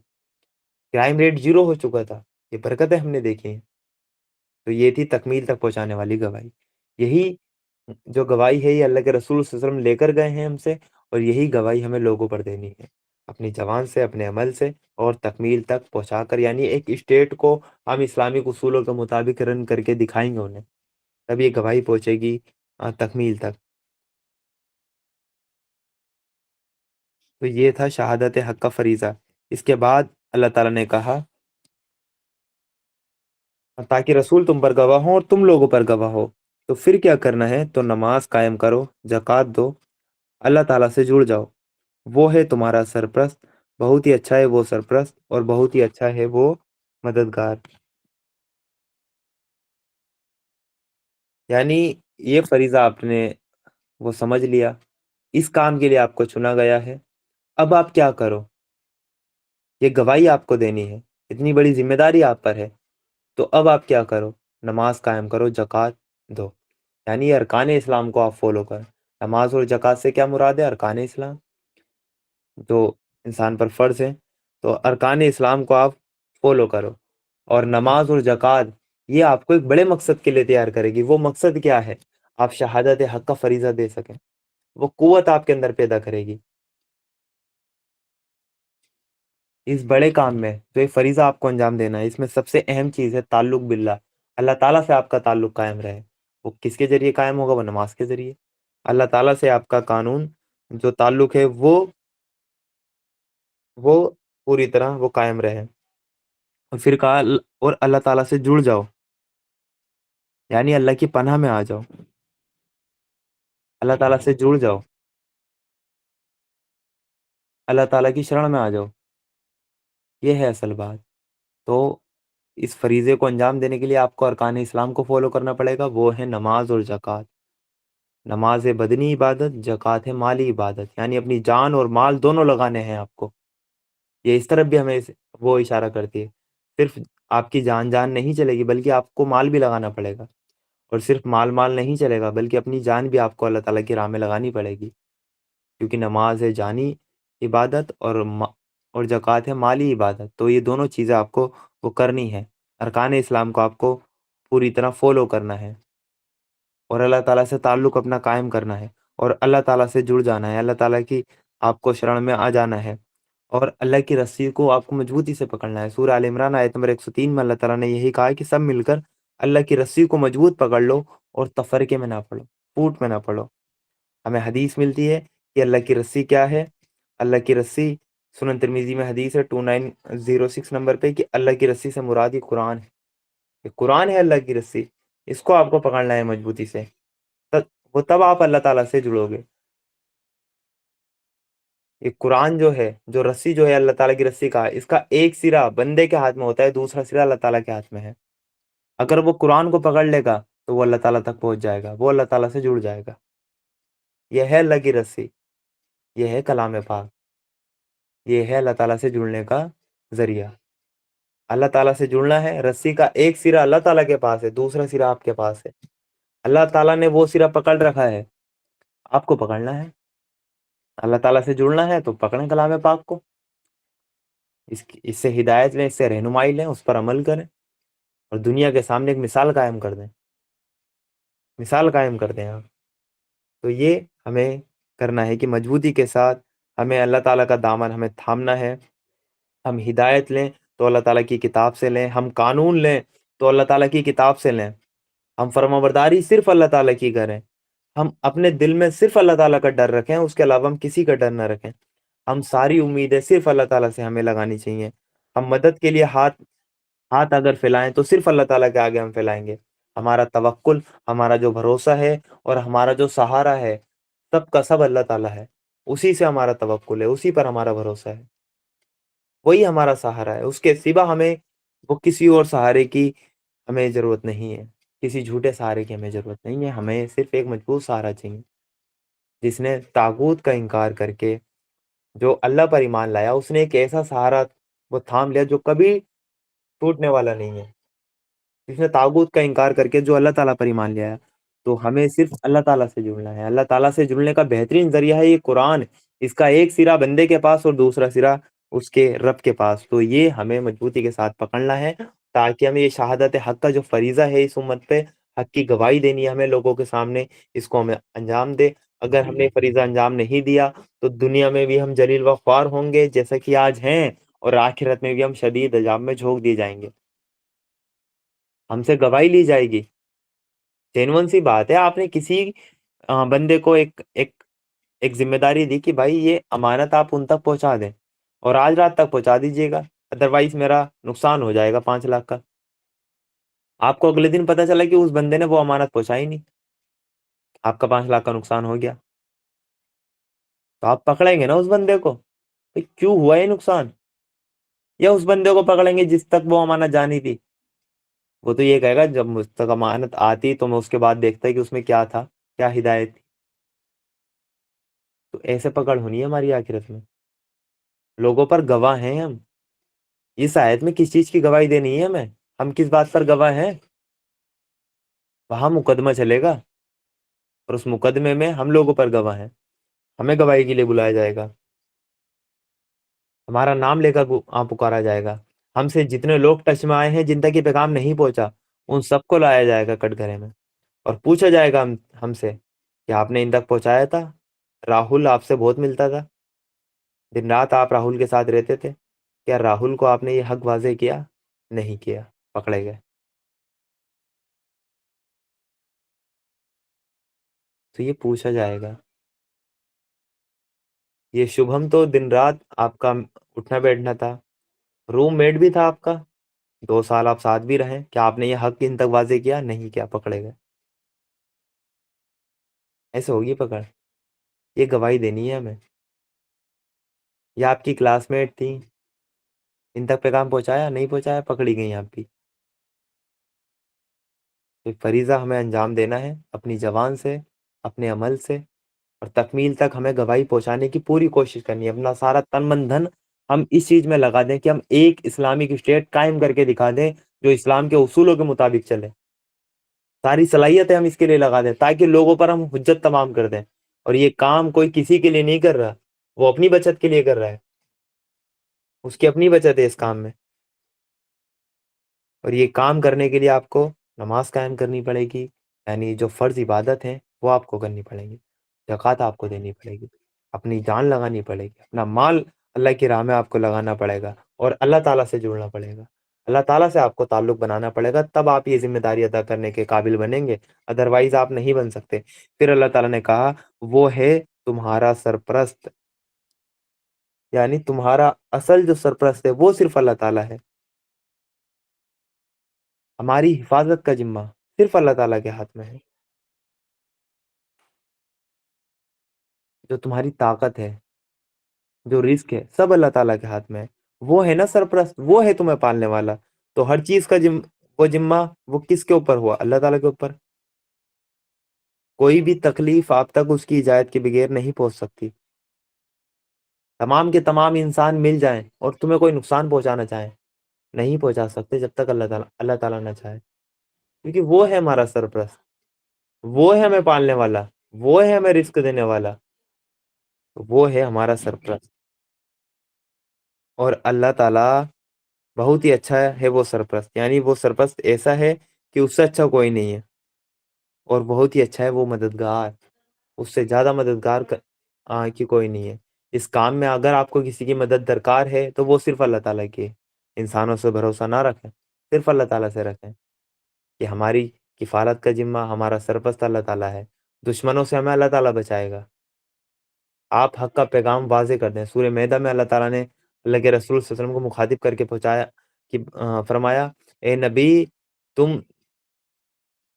Speaker 2: کرائم ریٹ 0 ہو چکا تھا. یہ برکتیں ہم نے دیکھی ہیں. تو یہ تھی تکمیل تک پہنچانے والی گواہی. یہی جو گواہی ہے یہ اللہ کے رسول صلی اللہ علیہ وسلم لے کر گئے ہیں ہم سے، اور یہی گواہی ہمیں لوگوں پر دینی ہے اپنی زبان سے، اپنے عمل سے، اور تکمیل تک پہنچا کر. یعنی ایک اسٹیٹ کو ہم اسلامک اصولوں کے مطابق رن کر کے دکھائیں گے انہیں، تب یہ گواہی پہنچے گی تکمیل تک. تو یہ تھا شہادت حق کا فریضہ. اس کے بعد اللہ تعالیٰ نے کہا تاکہ رسول تم پر گواہ ہوں اور تم لوگوں پر گواہ ہو. تو پھر کیا کرنا ہے؟ تو نماز قائم کرو، زکوٰۃ دو، اللہ تعالیٰ سے جڑ جاؤ. وہ ہے تمہارا سرپرست، بہت ہی اچھا ہے وہ سرپرست، اور بہت ہی اچھا ہے وہ مددگار. یعنی یہ فریضہ آپ نے وہ سمجھ لیا، اس کام کے لیے آپ کو چنا گیا ہے. اب آپ کیا کرو؟ یہ گواہی آپ کو دینی ہے، اتنی بڑی ذمہ داری آپ پر ہے. تو اب آپ کیا کرو؟ نماز قائم کرو، زکوٰۃ دو. یعنی ارکان اسلام کو آپ فالو کریں. نماز اور زکوٰۃ سے کیا مراد ہے؟ ارکان اسلام جو انسان پر فرض ہے. تو ارکان اسلام کو آپ فالو کرو، اور نماز اور زکوٰۃ یہ آپ کو ایک بڑے مقصد کے لیے تیار کرے گی. وہ مقصد کیا ہے؟ آپ شہادت حق کا فریضہ دے سکیں. وہ قوت آپ کے اندر پیدا کرے گی. اس بڑے کام میں جو ایک فریضہ آپ کو انجام دینا ہے، اس میں سب سے اہم چیز ہے تعلق باللہ. اللہ تعالیٰ سے آپ کا تعلق قائم رہے. وہ کس کے ذریعے قائم ہوگا؟ وہ نماز کے ذریعے. اللہ تعالیٰ سے آپ کا قانون جو تعلق ہے وہ پوری طرح وہ قائم رہے. اور پھر کہا اور اللہ تعالیٰ سے جڑ جاؤ، یعنی اللہ کی پناہ میں آ جاؤ، اللہ تعالیٰ سے جڑ جاؤ، اللہ تعالیٰ کی شرح میں آ جاؤ. یہ ہے اصل بات. تو اس فریضے کو انجام دینے کے لیے آپ کو ارکان اسلام کو فالو کرنا پڑے گا. وہ ہے نماز اور زکوٰۃ. نماز ہے بدنی عبادت، زکوٰۃ ہے مالی عبادت، یعنی اپنی جان اور مال دونوں لگانے ہیں آپ کو. یہ اس طرف بھی ہمیں وہ اشارہ کرتی ہے. صرف آپ کی جان نہیں چلے گی بلکہ آپ کو مال بھی لگانا پڑے گا. اور صرف مال نہیں چلے گا بلکہ اپنی جان بھی آپ کو اللہ تعالیٰ کی راہ میں لگانی پڑے گی. کیونکہ نماز ہے جانی عبادت اور زکوٰۃ ہے مالی عبادت. تو یہ دونوں چیزیں آپ کو وہ کرنی ہے. ارکان اسلام کو آپ کو پوری طرح فالو کرنا ہے، اور اللہ تعالیٰ سے تعلق اپنا قائم کرنا ہے، اور اللہ تعالیٰ سے جڑ جانا ہے. اللہ تعالیٰ کی آپ کو شرح میں آ جانا ہے. اور اللہ کی رسی کو آپ کو مضبوطی سے پکڑنا ہے۔ سورہ آل عمران آیت نمبر 103 میں اللہ تعالیٰ نے یہی کہا ہے کہ سب مل کر اللہ کی رسی کو مضبوط پکڑ لو اور تفرقے میں نہ پڑو، پھوٹ میں نہ پڑو۔ ہمیں حدیث ملتی ہے کہ اللہ کی رسی کیا ہے۔ اللہ کی رسی، سنن ترمذی میں حدیث ہے 2906 نمبر پہ، کہ اللہ کی رسی سے مراد یہ قرآن ہے۔ یہ قرآن ہے اللہ کی رسی، اس کو آپ کو پکڑنا ہے مضبوطی سے، وہ تب آپ اللہ تعالیٰ سے جڑو گے۔ یہ قرآن جو ہے، جو رسی جو ہے اللہ تعالیٰ کی رسی کا، اس کا ایک سرا بندے کے ہاتھ میں ہوتا ہے، دوسرا سرا اللہ تعالیٰ کے ہاتھ میں ہے۔ اگر وہ قرآن کو پکڑ لے گا تو وہ اللہ تعالیٰ تک پہنچ جائے گا، وہ اللہ تعالیٰ سے جڑ جائے گا۔ یہ ہے اللہ کی رسی، یہ ہے کلام پاک، یہ ہے اللہ تعالیٰ سے جڑنے کا ذریعہ۔ اللہ تعالیٰ سے جڑنا ہے، رسی کا ایک سرا اللہ تعالیٰ کے پاس ہے، دوسرا سرا آپ کے پاس ہے۔ اللہ تعالیٰ نے وہ سرا پکڑ رکھا ہے، آپ کو پکڑنا ہے۔ اللہ تعالیٰ سے جڑنا ہے تو پکڑیں کلام پاک کو، اس سے ہدایت لیں، اس سے رہنمائی لیں، اس پر عمل کریں، اور دنیا کے سامنے ایک مثال قائم کر دیں، مثال قائم کر دیں آپ۔ تو یہ ہمیں کرنا ہے کہ مضبوطی کے ساتھ ہمیں اللہ تعالیٰ کا دامن ہمیں تھامنا ہے۔ ہم ہدایت لیں تو اللہ تعالیٰ کی کتاب سے لیں، ہم قانون لیں تو اللہ تعالیٰ کی کتاب سے لیں، ہم فرمانبرداری صرف اللہ تعالیٰ کی کریں، ہم اپنے دل میں صرف اللہ تعالیٰ کا ڈر رکھیں، اس کے علاوہ ہم کسی کا ڈر نہ رکھیں۔ ہم ساری امیدیں صرف اللہ تعالیٰ سے ہمیں لگانی چاہیے۔ ہم مدد کے لیے ہاتھ اگر پھیلائیں تو صرف اللہ تعالیٰ کے آگے ہم پھیلائیں گے۔ ہمارا توکل، ہمارا جو بھروسہ ہے اور ہمارا جو سہارا ہے، سب کا سب اللہ تعالیٰ ہے۔ اسی سے ہمارا توکل ہے، اسی پر ہمارا بھروسہ ہے، وہی ہمارا سہارا ہے۔ اس کے سوا ہمیں وہ کسی اور سہارے کی ہمیں ضرورت نہیں ہے، کسی جھوٹے سہارے کی ہمیں ضرورت نہیں ہے۔ ہمیں صرف ایک مضبوط سہارا چاہیے، جس نے طاغوت کا انکار کر کے جو اللہ پر ایمان لایا، اس نے ایک ایسا سہارا وہ تھام لیا جو کبھی ٹوٹنے والا نہیں ہے۔ جس نے طاغوت کا انکار کر کے جو اللہ تعالیٰ پر ایمان لیا ہے، تو ہمیں صرف اللہ تعالیٰ سے جڑنا ہے۔ اللہ تعالیٰ سے جڑنے کا بہترین ذریعہ ہے یہ قرآن، اس کا ایک سرا بندے کے پاس اور دوسرا سرا اس کے رب کے پاس۔ تو یہ ہمیں مضبوطی کے ساتھ پکڑنا ہے، تاکہ ہمیں یہ شہادت حق کا جو فریضہ ہے اس امت پہ، حق کی گواہی دینی ہے ہمیں لوگوں کے سامنے، اس کو ہمیں انجام دے۔ اگر ہم نے فریضہ انجام نہیں دیا تو دنیا میں بھی ہم ذلیل و خوار ہوں گے جیسا کہ آج ہیں، اور آخرت میں بھی ہم شدید عذاب میں جھونک دیے جائیں گے، ہم سے گواہی لی جائے گی۔ جینون سی بات ہے، آپ نے کسی بندے کو ایک ذمہ داری دی کہ بھائی یہ امانت آپ ان تک پہنچا دیں، اور آج رات تک پہنچا دیجیے گا، ادروائز میرا نقصان ہو جائے گا 5 لاکھ کا۔ آپ کو اگلے دن پتا چلا کہ اس بندے نے وہ امانت پہنچائی نہیں، آپ کا 5 لاکھ کا نقصان ہو گیا، تو آپ پکڑیں گے نا اس بندے کو، کہ کیوں ہوا یہ نقصان؟ یا اس بندے کو پکڑیں گے جس تک وہ امانت جانی تھی؟ وہ تو یہ کہے گا جب مجھ تک امانت آتی تو میں اس کے بعد دیکھتا کہ اس میں کیا تھا، کیا ہدایت تھی۔ تو ایسے پکڑ ہونی ہے ہماری آخرت میں، لوگوں پر گواہ ہیں ہم۔ اس آیت میں کس چیز کی گواہی دینی ہے ہمیں؟ ہم کس بات پر گواہ ہیں؟ وہاں مقدمہ چلے گا، اور اس مقدمے میں ہم لوگوں پر گواہ ہیں، ہمیں گواہی کے لیے بلایا جائے گا، ہمارا نام لے کر پکارا جائے گا۔ ہم سے جتنے لوگ ٹچ میں آئے ہیں جن تک یہ پیغام نہیں پہنچا، ان سب کو لایا جائے گا کٹ گھرے میں، اور پوچھا جائے گا ہم سے کہ آپ نے ان تک پہنچایا تھا؟ راہل آپ سے بہت ملتا تھا، دن رات آپ راہل کے ساتھ رہتے تھے، کیا راہل کو آپ نے یہ حق واضح کیا؟ نہیں کیا، پکڑے گئے۔ تو یہ پوچھا جائے گا۔ یہ شبہم تو دن رات آپ کا اٹھنا بیٹھنا تھا، روم میٹ بھی تھا آپ کا، 2 سال آپ ساتھ بھی رہیں، کیا آپ نے یہ حق ان تک واضح کیا؟ نہیں کیا، پکڑے گئے۔ ایسے ہوگی پکڑ، یہ گواہی دینی ہے ہمیں۔ یا آپ کی کلاس میٹ تھی، ان تک پیغام پہنچایا؟ نہیں پہنچایا، پکڑی گئی آپ بھی۔ ایک فریضہ ہمیں انجام دینا ہے، اپنی زبان سے، اپنے عمل سے، اور تکمیل تک ہمیں گواہی پہنچانے کی پوری کوشش کرنی ہے۔ اپنا سارا تن من دھن ہم اس چیز میں لگا دیں کہ ہم ایک اسلامک اسٹیٹ قائم کر کے دکھا دیں جو اسلام کے اصولوں کے مطابق چلے۔ ساری صلاحیتیں ہم اس کے لیے لگا دیں تاکہ لوگوں پر ہم حجت تمام کر دیں۔ اور یہ کام کوئی کسی کے لیے نہیں کر رہا، وہ اپنی بچت کے لیے کر رہا ہے، اس کی اپنی بچت ہے اس کام میں۔ اور یہ کام کرنے کے لیے آپ کو نماز قائم کرنی پڑے گی، یعنی جو فرض عبادت ہیں وہ آپ کو کرنی پڑیں گی، زکوٰۃ آپ کو دینی پڑے گی، اپنی جان لگانی پڑے گی، اپنا مال اللہ کی راہ میں آپ کو لگانا پڑے گا اور اللہ تعالیٰ سے جڑنا پڑے گا، اللہ تعالیٰ سے آپ کو تعلق بنانا پڑے گا، تب آپ یہ ذمہ داری ادا کرنے کے قابل بنیں گے، ادروائز آپ نہیں بن سکتے۔ پھر اللہ تعالیٰ نے کہا وہ ہے تمہارا سرپرست، یعنی تمہارا اصل جو سرپرست ہے وہ صرف اللہ تعالیٰ ہے۔ ہماری حفاظت کا ذمہ صرف اللہ تعالیٰ کے ہاتھ میں ہے۔ جو تمہاری طاقت ہے، جو رزق ہے، سب اللہ تعالیٰ کے ہاتھ میں ہے۔ وہ ہے نا سرپرست، وہ ہے تمہیں پالنے والا، تو ہر چیز کا وہ ذمہ وہ کس کے اوپر ہوا؟ اللہ تعالیٰ کے اوپر۔ کوئی بھی تکلیف آپ تک اس کی اجازت کے بغیر نہیں پہنچ سکتی۔ تمام کے تمام انسان مل جائیں اور تمہیں کوئی نقصان پہنچانا چاہیں، نہیں پہنچا سکتے جب تک اللہ تعالیٰ نہ چاہے، کیونکہ وہ ہے ہمارا سرپرست، وہ ہے ہمیں پالنے والا، وہ ہے ہمیں رزق دینے والا، وہ ہے ہمارا سرپرست۔ اور اللہ تعالیٰ بہت ہی اچھا ہے وہ سرپرست، یعنی وہ سرپرست ایسا ہے کہ اس سے اچھا کوئی نہیں ہے، اور بہت ہی اچھا ہے وہ مددگار، اس سے زیادہ مددگار کی کوئی نہیں ہے۔ اس کام میں اگر آپ کو کسی کی مدد درکار ہے تو وہ صرف اللہ تعالیٰ کی ہے۔ انسانوں سے بھروسہ نہ رکھیں، صرف اللہ تعالیٰ سے رکھیں کہ ہماری کفالت کا ذمہ ہمارا سرپرست اللہ تعالیٰ ہے، دشمنوں سے ہمیں اللہ تعالیٰ بچائے گا۔ آپ حق کا پیغام واضح کر دیں۔ سورہ میدہ میں اللہ تعالیٰ نے اللہ کے رسول صلی اللہ علیہ وسلم کو مخاطب کر کے پہنچایا کہ فرمایا اے نبی تم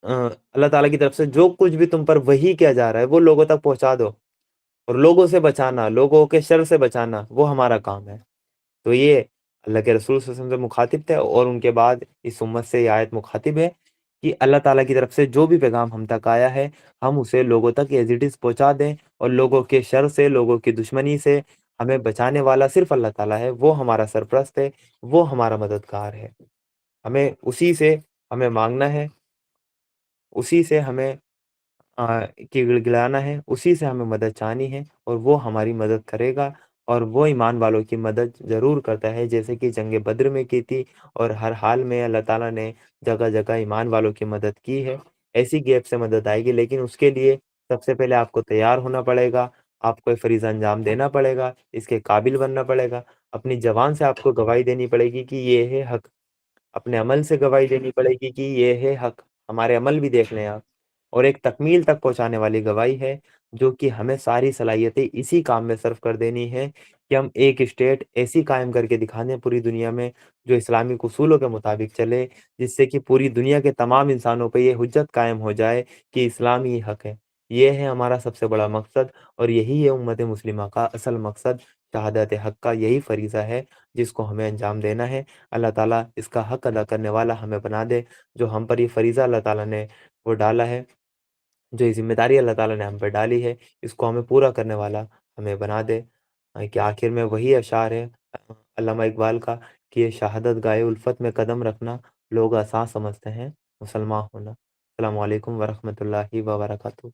Speaker 2: اللہ تعالیٰ کی طرف سے جو کچھ بھی تم پر وحی کیا جا رہا ہے وہ لوگوں تک پہنچا دو، اور لوگوں سے بچانا، لوگوں کے شر سے بچانا وہ ہمارا کام ہے۔ تو یہ اللہ کے رسول صلی اللہ علیہ وسلم سے مخاطب تھے، اور ان کے بعد اس امت سے یہ آیت مخاطب ہے کہ اللہ تعالیٰ کی طرف سے جو بھی پیغام ہم تک آیا ہے ہم اسے لوگوں تک ایز اٹ از پہنچا دیں، اور لوگوں کے شر سے، لوگوں کی دشمنی سے ہمیں بچانے والا صرف اللہ تعالیٰ ہے، وہ ہمارا سرپرست ہے، وہ ہمارا مددگار ہے۔ ہمیں اسی سے ہمیں مانگنا ہے، اسی سے ہمیں کی گڑگڑانا ہے، اسی سے ہمیں مدد چاہنی ہے، اور وہ ہماری مدد کرے گا، اور وہ ایمان والوں کی مدد ضرور کرتا ہے، جیسے کہ جنگ بدر میں کی تھی، اور ہر حال میں اللہ تعالیٰ نے جگہ جگہ ایمان والوں کی مدد کی ہے۔ ایسی گیپ سے مدد آئے گی، لیکن اس کے لیے سب سے پہلے آپ کو تیار ہونا پڑے گا، آپ کو فریضہ انجام دینا پڑے گا، اس کے قابل بننا پڑے گا، اپنی زبان سے آپ کو گواہی دینی پڑے گی کہ یہ ہے حق، اپنے عمل سے گواہی دینی پڑے گی کہ یہ ہے حق، ہمارے عمل بھی دیکھ لیں آپ، اور ایک تکمیل تک پہنچانے والی گواہی ہے، جو کہ ہمیں ساری صلاحیتیں اسی کام میں صرف کر دینی ہے کہ ہم ایک اسٹیٹ ایسی قائم کر کے دکھا دیں پوری دنیا میں جو اسلامی اصولوں کے مطابق چلے، جس سے کہ پوری دنیا کے تمام انسانوں پہ یہ حجت قائم ہو جائے کہ اسلام ہی حق ہے۔ یہ ہے ہمارا سب سے بڑا مقصد، اور یہی ہے امت مسلمہ کا اصل مقصد، شہادت حق کا یہی فریضہ ہے جس کو ہمیں انجام دینا ہے۔ اللہ تعالیٰ اس کا حق ادا کرنے والا ہمیں بنا دے، جو ہم پر یہ فریضہ اللہ تعالیٰ نے وہ ڈالا ہے، جو یہ ذمہ داری اللہ تعالیٰ نے ہم پہ ڈالی ہے، اس کو ہمیں پورا کرنے والا ہمیں بنا دے۔ کہ آخر میں وہی اشعار ہے علامہ اقبال کا کہ یہ شہادت گائے الفت میں قدم رکھنا لوگ آسان سمجھتے ہیں مسلمان ہونا۔ السلام علیکم ورحمۃ اللہ وبرکاتہ۔